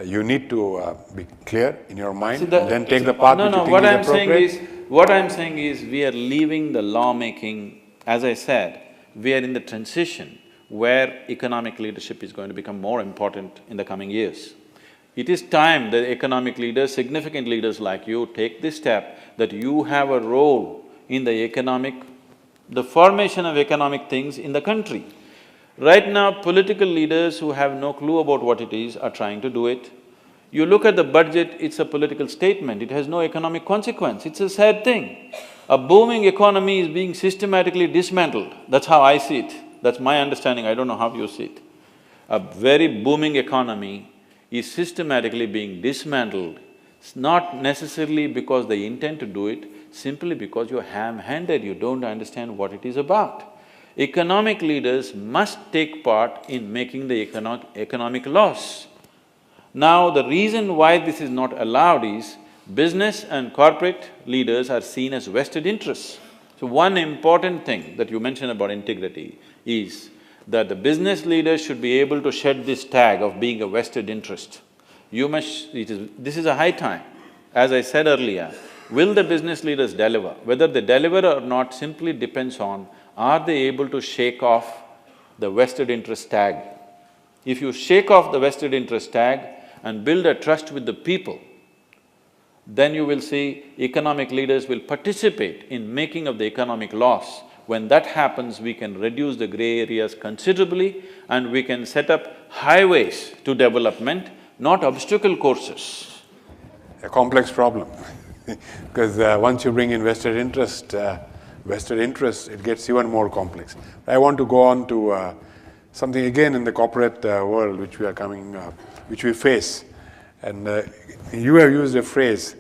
you need to be clear in your mind and then take the path which you think is appropriate. What I'm saying is, we are leaving the law-making, as I said, we are in the transition where economic leadership is going to become more important in the coming years. It is time that economic leaders, significant leaders like you, take this step that you have a role in the formation of economic things in the country. Right now, political leaders who have no clue about what it is are trying to do it. You look at the budget, it's a political statement, it has no economic consequence, it's a sad thing. A booming economy is being systematically dismantled, that's how I see it, that's my understanding, I don't know how you see it. A very booming economy is systematically being dismantled, it's not necessarily because they intend to do it, simply because you're ham-handed, you don't understand what it is about. Economic leaders must take part in making the economic laws. Now, the reason why this is not allowed is, business and corporate leaders are seen as vested interests. So one important thing that you mentioned about integrity is that the business leaders should be able to shed this tag of being a vested interest. This is a high time. As I said earlier, will the business leaders deliver? Whether they deliver or not simply depends on, are they able to shake off the vested interest tag? If you shake off the vested interest tag and build a trust with the people, then you will see economic leaders will participate in making of the economic laws. When that happens, we can reduce the gray areas considerably and we can set up highways to development, not obstacle courses. A complex problem because once you bring in vested interest, it gets even more complex. I want to go on to something again in the corporate world which which we face. And you have used a phrase,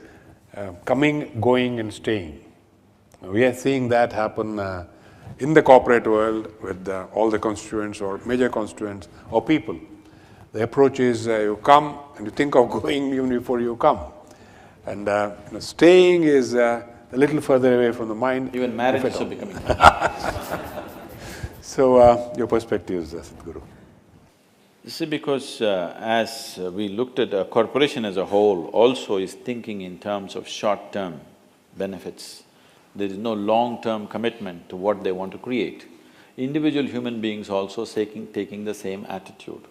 coming, going and staying. We are seeing that happen in the corporate world with all the constituents or major constituents or people. The approach is you come and you think of going even before you come. And staying is a little further away from the mind. Even marriages are becoming So, your perspectives, Sadhguru. You see, because as we looked at a corporation as a whole also is thinking in terms of short-term benefits. There is no long-term commitment to what they want to create. Individual human beings also taking the same attitude.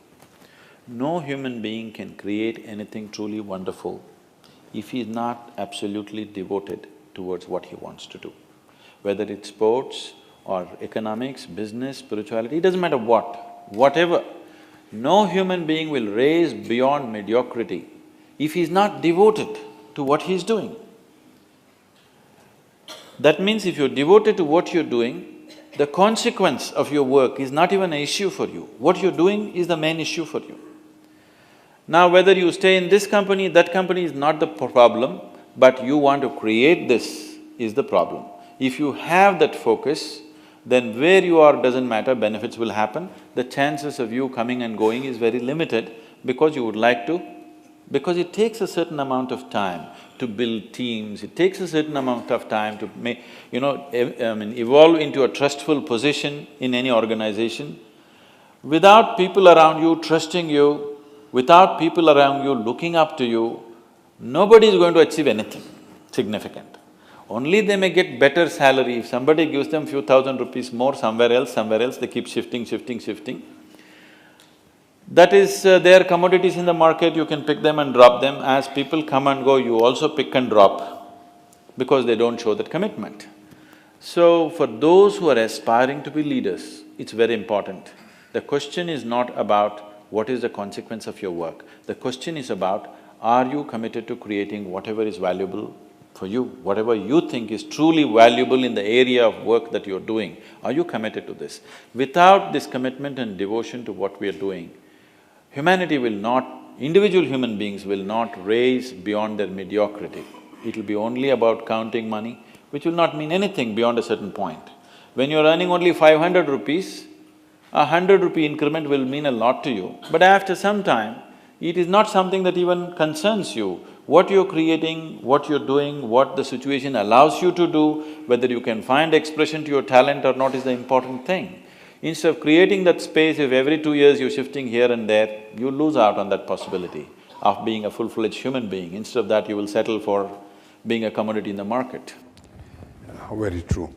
No human being can create anything truly wonderful if he is not absolutely devoted towards what he wants to do. Whether it's sports or economics, business, spirituality, it doesn't matter whatever. No human being will raise beyond mediocrity if he's not devoted to what he's doing. That means if you're devoted to what you're doing, the consequence of your work is not even an issue for you. What you're doing is the main issue for you. Now, whether you stay in this company, that company is not the problem, but you want to create this is the problem. If you have that focus, then where you are doesn't matter, benefits will happen. The chances of you coming and going is very limited because you would like to, because it takes a certain amount of time to build teams, it takes a certain amount of time to evolve into a trustful position in any organization. Without people around you trusting you, without people around you looking up to you, nobody is going to achieve anything significant. Only they may get better salary. If somebody gives them few thousand rupees more somewhere else, they keep shifting. That is their commodities in the market, you can pick them and drop them. As people come and go, you also pick and drop because they don't show that commitment. So, for those who are aspiring to be leaders, it's very important. The question is not about what is the consequence of your work. The question is about, are you committed to creating whatever is valuable for you, whatever you think is truly valuable in the area of work that you're doing, are you committed to this? Without this commitment and devotion to what we are doing, humanity will not, individual human beings will not raise beyond their mediocrity. It'll be only about counting money, which will not mean anything beyond a certain point. When you're earning only 500 rupees, a 100-rupee increment will mean a lot to you, but after some time, it is not something that even concerns you. What you're creating, what you're doing, what the situation allows you to do, whether you can find expression to your talent or not is the important thing. Instead of creating that space, if every 2 years you're shifting here and there, you lose out on that possibility of being a full-fledged human being. Instead of that, you will settle for being a commodity in the market. Very true.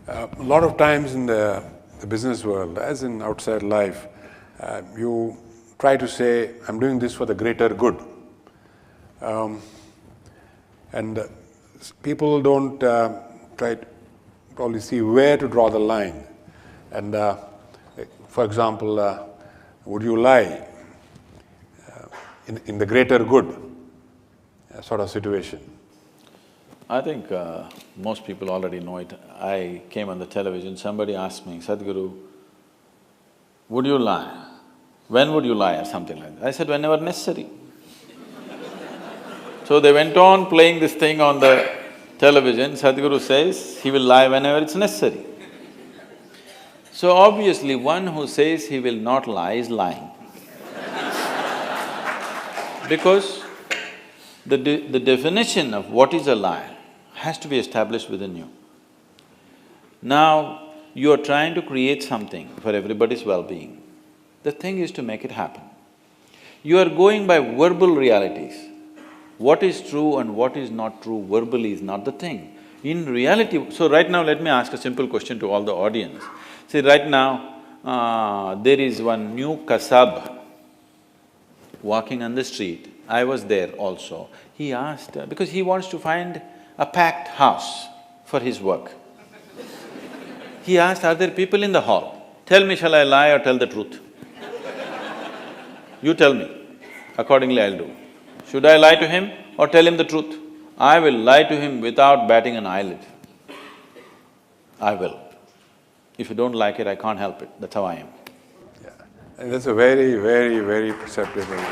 A lot of times in the business world, as in outside life, you try to say, I'm doing this for the greater good. And people don't try to probably see where to draw the line. And for example, would you lie in the greater good sort of situation? I think most people already know it. I came on the television, somebody asked me, Sadhguru, would you lie? When would you lie or something like that? I said, whenever necessary. So they went on playing this thing on the television. Sadhguru says he will lie whenever it's necessary. So obviously one who says he will not lie is lying. Because the definition of what is a lie has to be established within you. Now, you are trying to create something for everybody's well-being. The thing is to make it happen. You are going by verbal realities. What is true and what is not true verbally is not the thing. In reality… So right now, let me ask a simple question to all the audience. See, right now, there is one new kasab walking on the street. I was there also. He asked… because he wants to find a packed house for his work. He asked, are there people in the hall? Tell me, shall I lie or tell the truth? You tell me, accordingly I'll do. Should I lie to him or tell him the truth? I will lie to him without batting an eyelid. I will. If you don't like it, I can't help it, that's how I am. Yeah, and that's a very, very, very perceptible…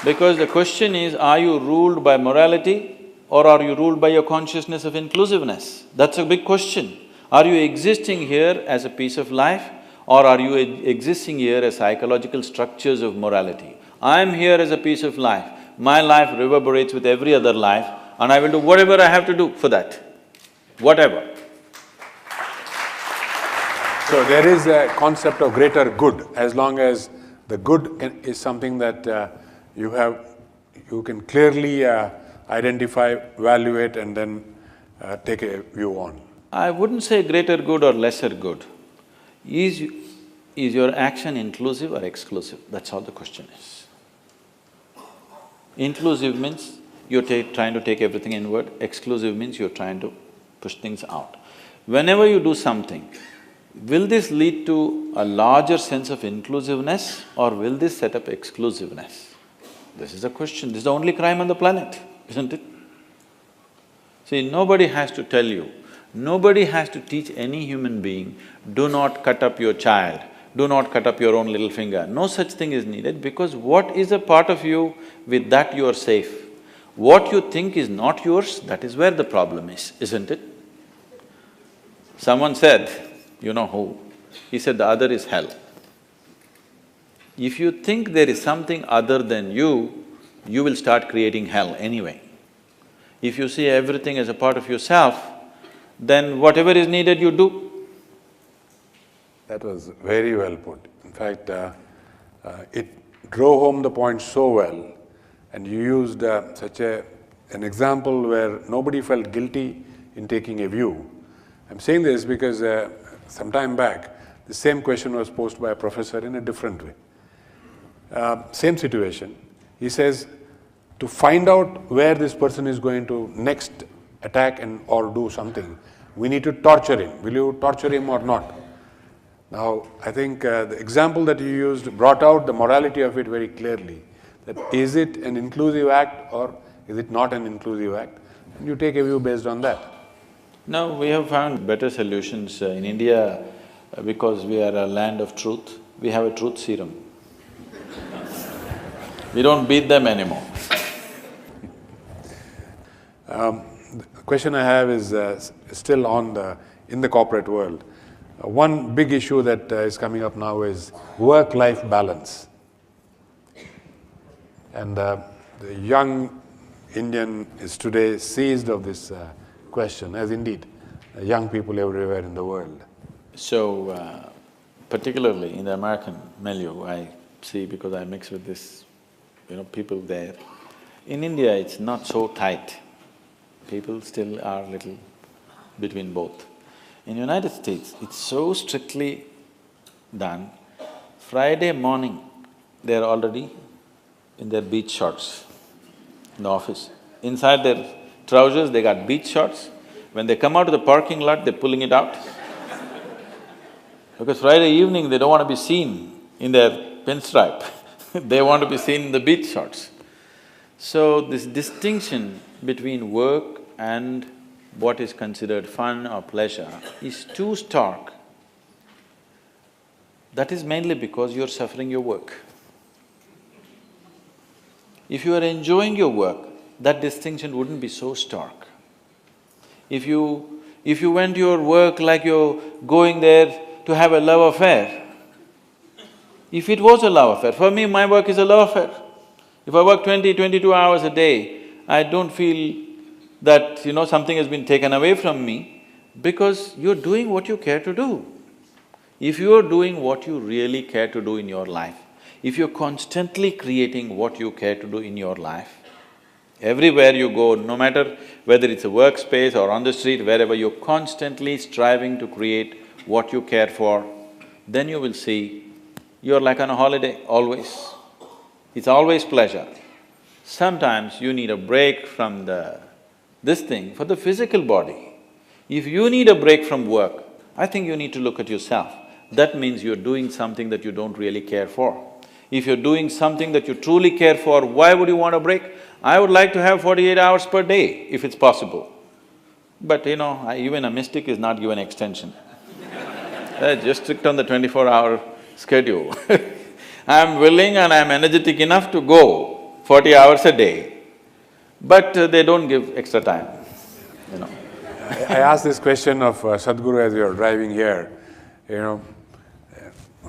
Because the question is, are you ruled by morality or are you ruled by your consciousness of inclusiveness? That's a big question. Are you existing here as a piece of life or are you existing here as psychological structures of morality? I am here as a piece of life. My life reverberates with every other life and I will do whatever I have to do for that, whatever. So there is a concept of greater good, as long as the good is something that you can clearly identify, evaluate and then take a view on. I wouldn't say greater good or lesser good. Is your action inclusive or exclusive? That's all the question is. Inclusive means you're trying to take everything inward, exclusive means you're trying to push things out. Whenever you do something, will this lead to a larger sense of inclusiveness or will this set up exclusiveness? This is the question, this is the only crime on the planet, isn't it? See, nobody has to tell you, nobody has to teach any human being, do not cut up your child, do not cut up your own little finger. No such thing is needed because what is a part of you, with that you are safe. What you think is not yours, that is where the problem is, isn't it? Someone said, you know who, he said the other is hell. If you think there is something other than you will start creating hell anyway. If you see everything as a part of yourself, then whatever is needed you do. That was very well put. In fact, it drove home the point so well and you used such an example where nobody felt guilty in taking a view. I'm saying this because some time back, the same question was posed by a professor in a different way. Same situation. He says, to find out where this person is going to next attack and or do something, we need to torture him. Will you torture him or not? Now, I think the example that you used brought out the morality of it very clearly. That is it an inclusive act or is it not an inclusive act? And you take a view based on that. No, we have found better solutions. In India, because we are a land of truth, we have a truth serum. We don't beat them anymore. The question I have is still in the corporate world. One big issue that is coming up now is work-life balance. And the young Indian is today seized of this question, as indeed young people everywhere in the world? So, particularly in the American milieu, I see because I mix with this, people there. In India, it's not so tight. People still are little between both. In United States, it's so strictly done. Friday morning, they're already in their beach shorts in the office. Inside their trousers, they got beach shorts. When they come out of the parking lot, they're pulling it out. Because Friday evening, they don't want to be seen in their pinstripe they want to be seen in the beach shorts. So this distinction between work and what is considered fun or pleasure is too stark. That is mainly because you're suffering your work. If you are enjoying your work, that distinction wouldn't be so stark. If you went to your work like you're going there to have a love affair, if it was a love affair, for me my work is a love affair. If I work 22 hours a day, I don't feel that, something has been taken away from me because you're doing what you care to do. If you're doing what you really care to do in your life, if you're constantly creating what you care to do in your life, everywhere you go, no matter whether it's a workspace or on the street, wherever you're constantly striving to create what you care for, then you will see you're like on a holiday, always. It's always pleasure. Sometimes you need a break from this thing for the physical body. If you need a break from work, I think you need to look at yourself. That means you're doing something that you don't really care for. If you're doing something that you truly care for, why would you want a break? I would like to have 48 hours per day, if it's possible. But even a mystic is not given extension. They're just strict on the 24-hour schedule. I'm willing and I'm energetic enough to go 40 hours a day, but they don't give extra time, I asked this question of Sadhguru as we were driving here,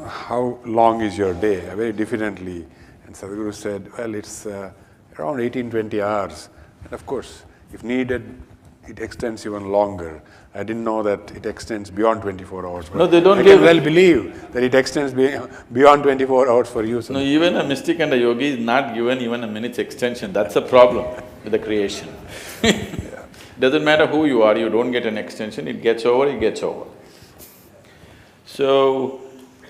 how long is your day? Very diffidently. And Sadhguru said, well, it's around 18-20 hours. And of course, if needed, it extends even longer. I didn't know that it extends beyond 24 hours. No, they don't I give… can well believe that it extends beyond 24 hours for you. No, even a mystic and a yogi is not given even a minute's extension, that's a problem with the creation. Doesn't matter who you are, you don't get an extension, it gets over, it gets over. So,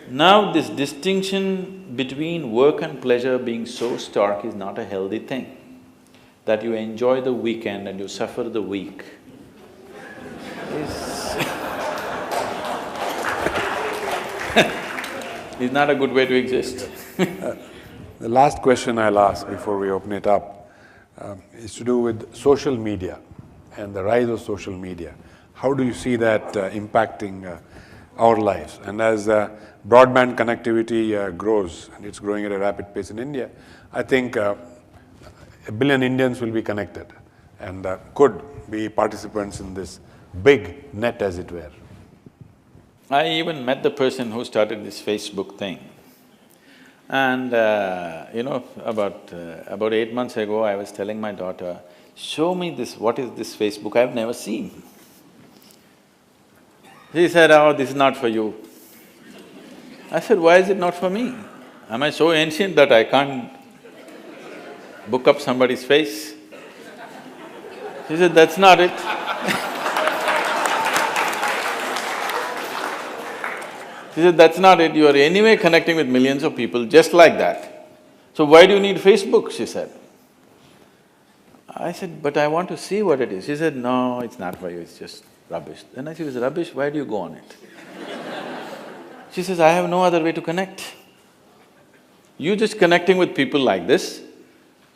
now this distinction between work and pleasure being so stark is not a healthy thing. That you enjoy the weekend and you suffer the week is not a good way to exist. The last question I'll ask before we open it up is to do with social media and the rise of social media. How do you see that impacting our lives? And as broadband connectivity grows, and it's growing at a rapid pace in India, I think 1 billion Indians will be connected and could be participants in this big net, as it were. I even met the person who started this Facebook thing. And about 8 months ago, I was telling my daughter, show me this, what is this Facebook, I've never seen. She said, oh, this is not for you. I said, why is it not for me? Am I so ancient that I can't book up somebody's face? She said, that's not it. She said, that's not it, you are anyway connecting with millions of people just like that. So why do you need Facebook, she said. I said, but I want to see what it is. She said, no, it's not for you, it's just rubbish. Then I said, it's rubbish, why do you go on it? She says, I have no other way to connect. You just connecting with people like this,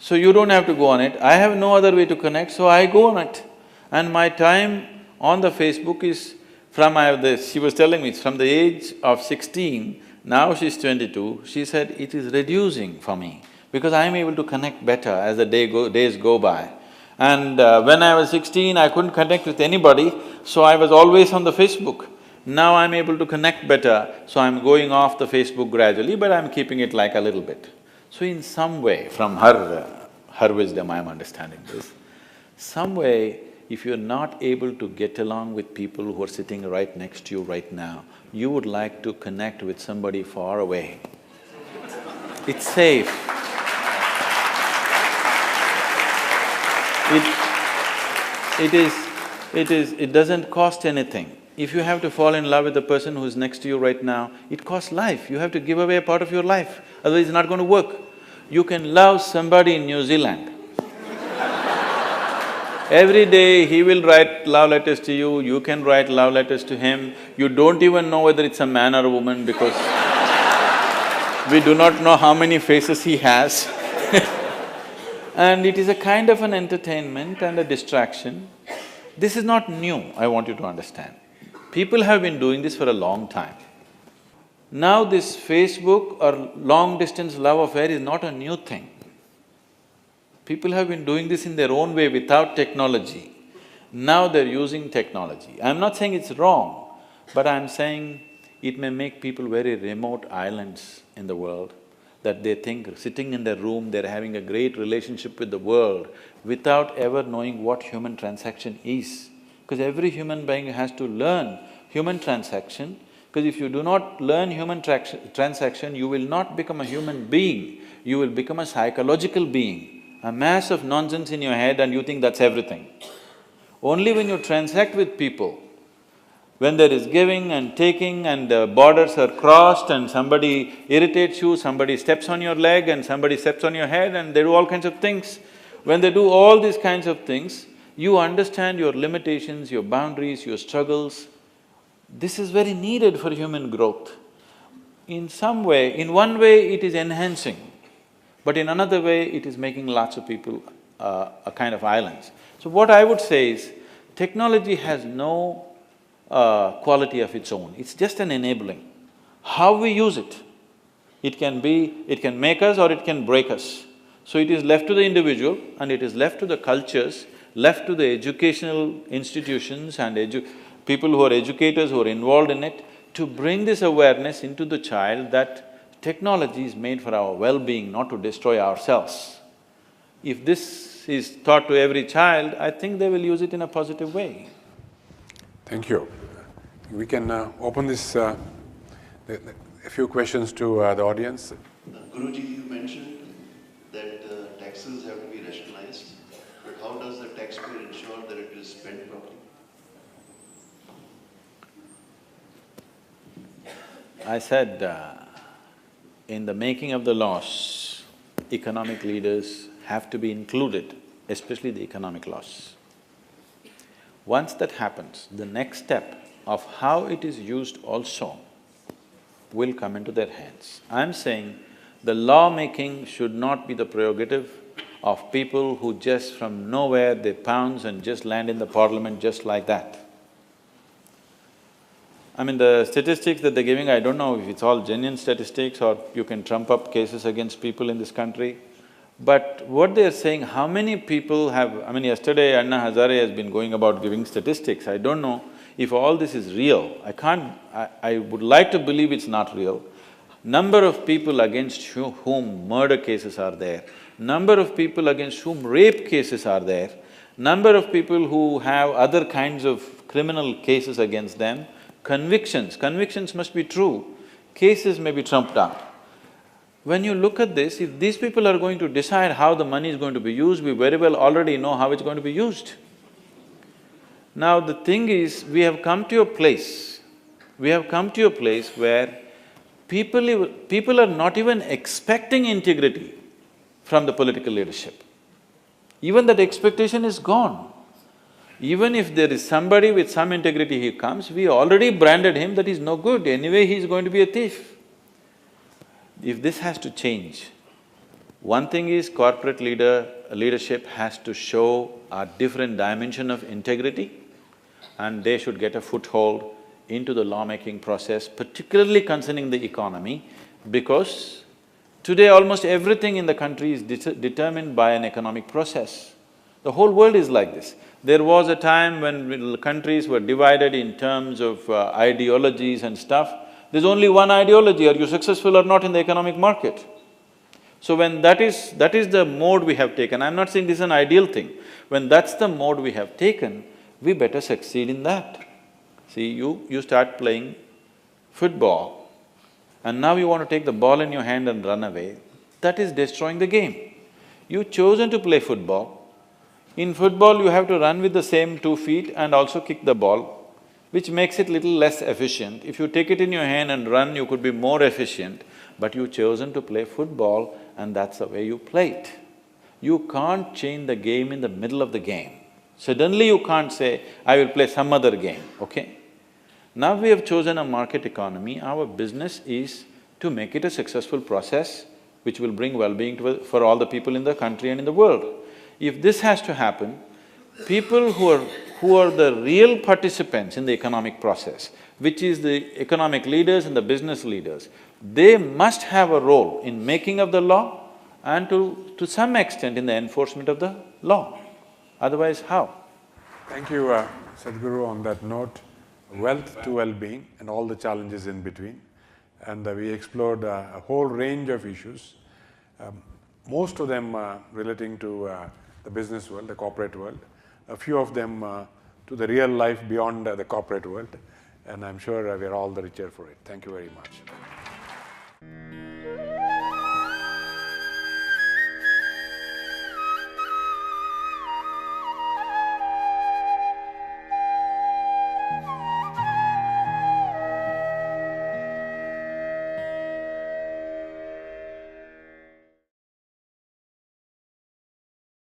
so you don't have to go on it. I have no other way to connect, so I go on it. And my time on the Facebook is she was telling me, it's from the age of 16, now she's 22, she said, it is reducing for me because I'm able to connect better as the days go by. And when I was 16, I couldn't connect with anybody, so I was always on the Facebook. Now I'm able to connect better, so I'm going off the Facebook gradually, but I'm keeping it like a little bit. So in some way, from her wisdom I'm understanding this, some way if you're not able to get along with people who are sitting right next to you right now, you would like to connect with somebody far away. It's safe. It doesn't cost anything. If you have to fall in love with the person who's next to you right now, it costs life. You have to give away a part of your life, otherwise it's not going to work. You can love somebody in New Zealand. Every day he will write love letters to you, you can write love letters to him. You don't even know whether it's a man or a woman because we do not know how many faces he has. And it is a kind of an entertainment and a distraction. This is not new, I want you to understand. People have been doing this for a long time. Now this Facebook or long-distance love affair is not a new thing. People have been doing this in their own way without technology. Now they're using technology. I'm not saying it's wrong, but I'm saying it may make people very remote islands in the world, that they think sitting in their room, they're having a great relationship with the world without ever knowing what human transaction is. Because every human being has to learn human transaction, because if you do not learn human transaction, you will not become a human being, you will become a psychological being, a mass of nonsense in your head and you think that's everything. Only when you transact with people, when there is giving and taking and the borders are crossed and somebody irritates you, somebody steps on your leg and somebody steps on your head and they do all kinds of things. When they do all these kinds of things, you understand your limitations, your boundaries, your struggles. This is very needed for human growth. In some way, in one way it is enhancing, but in another way it is making lots of people a kind of islands. So what I would say is, technology has no quality of its own, it's just an enabling. How we use it, it can make us or it can break us. So it is left to the individual and it is left to the cultures, left to the educational institutions and people who are educators who are involved in it, to bring this awareness into the child that technology is made for our well-being, not to destroy ourselves. If this is taught to every child, I think they will use it in a positive way. Thank you. We can open this, a few questions to the audience. Guruji, you mentioned that taxes have to be rationalized, but how does the taxpayer ensure that it is spent properly? I said, in the making of the laws, economic leaders have to be included, especially the economic laws. Once that happens, the next step of how it is used also will come into their hands. I'm saying the law-making should not be the prerogative of people who just from nowhere they pounce and just land in the parliament just like that. I mean, the statistics that they're giving, I don't know if it's all genuine statistics or you can trump up cases against people in this country. But what they're saying, how many people have… I mean, yesterday Anna Hazare has been going about giving statistics. I don't know if all this is real. I would like to believe it's not real. Number of people against whom murder cases are there, number of people against whom rape cases are there, number of people who have other kinds of criminal cases against them, convictions must be true, cases may be trumped up. When you look at this, if these people are going to decide how the money is going to be used, we very well already know how it's going to be used. Now the thing is, we have come to a place where people are not even expecting integrity from the political leadership. Even that expectation is gone. Even if there is somebody with some integrity he comes, we already branded him that he's no good, anyway he's going to be a thief. If this has to change, one thing is corporate leadership has to show a different dimension of integrity and they should get a foothold into the lawmaking process, particularly concerning the economy, because today almost everything in the country is determined by an economic process. The whole world is like this. There was a time when countries were divided in terms of ideologies and stuff. There's only one ideology, are you successful or not in the economic market? So when that is the mode we have taken, I'm not saying this is an ideal thing, when that's the mode we have taken, we better succeed in that. See, you start playing football and now you want to take the ball in your hand and run away, that is destroying the game. You've chosen to play football. In football, you have to run with the same 2 feet and also kick the ball, which makes it little less efficient. If you take it in your hand and run, you could be more efficient, but you've chosen to play football and that's the way you play it. You can't change the game in the middle of the game. Suddenly you can't say, I will play some other game, okay? Now we have chosen a market economy, our business is to make it a successful process which will bring well-being for all the people in the country and in the world. If this has to happen, people who are the real participants in the economic process, which is the economic leaders and the business leaders, they must have a role in making of the law and to some extent in the enforcement of the law. Otherwise, how? Thank you, Sadhguru, on that note. Wealth to well-being and all the challenges in between. And we explored a whole range of issues, most of them relating to the business world, the corporate world, a few of them to the real life beyond the corporate world, and I'm sure we are all the richer for it. Thank you very much.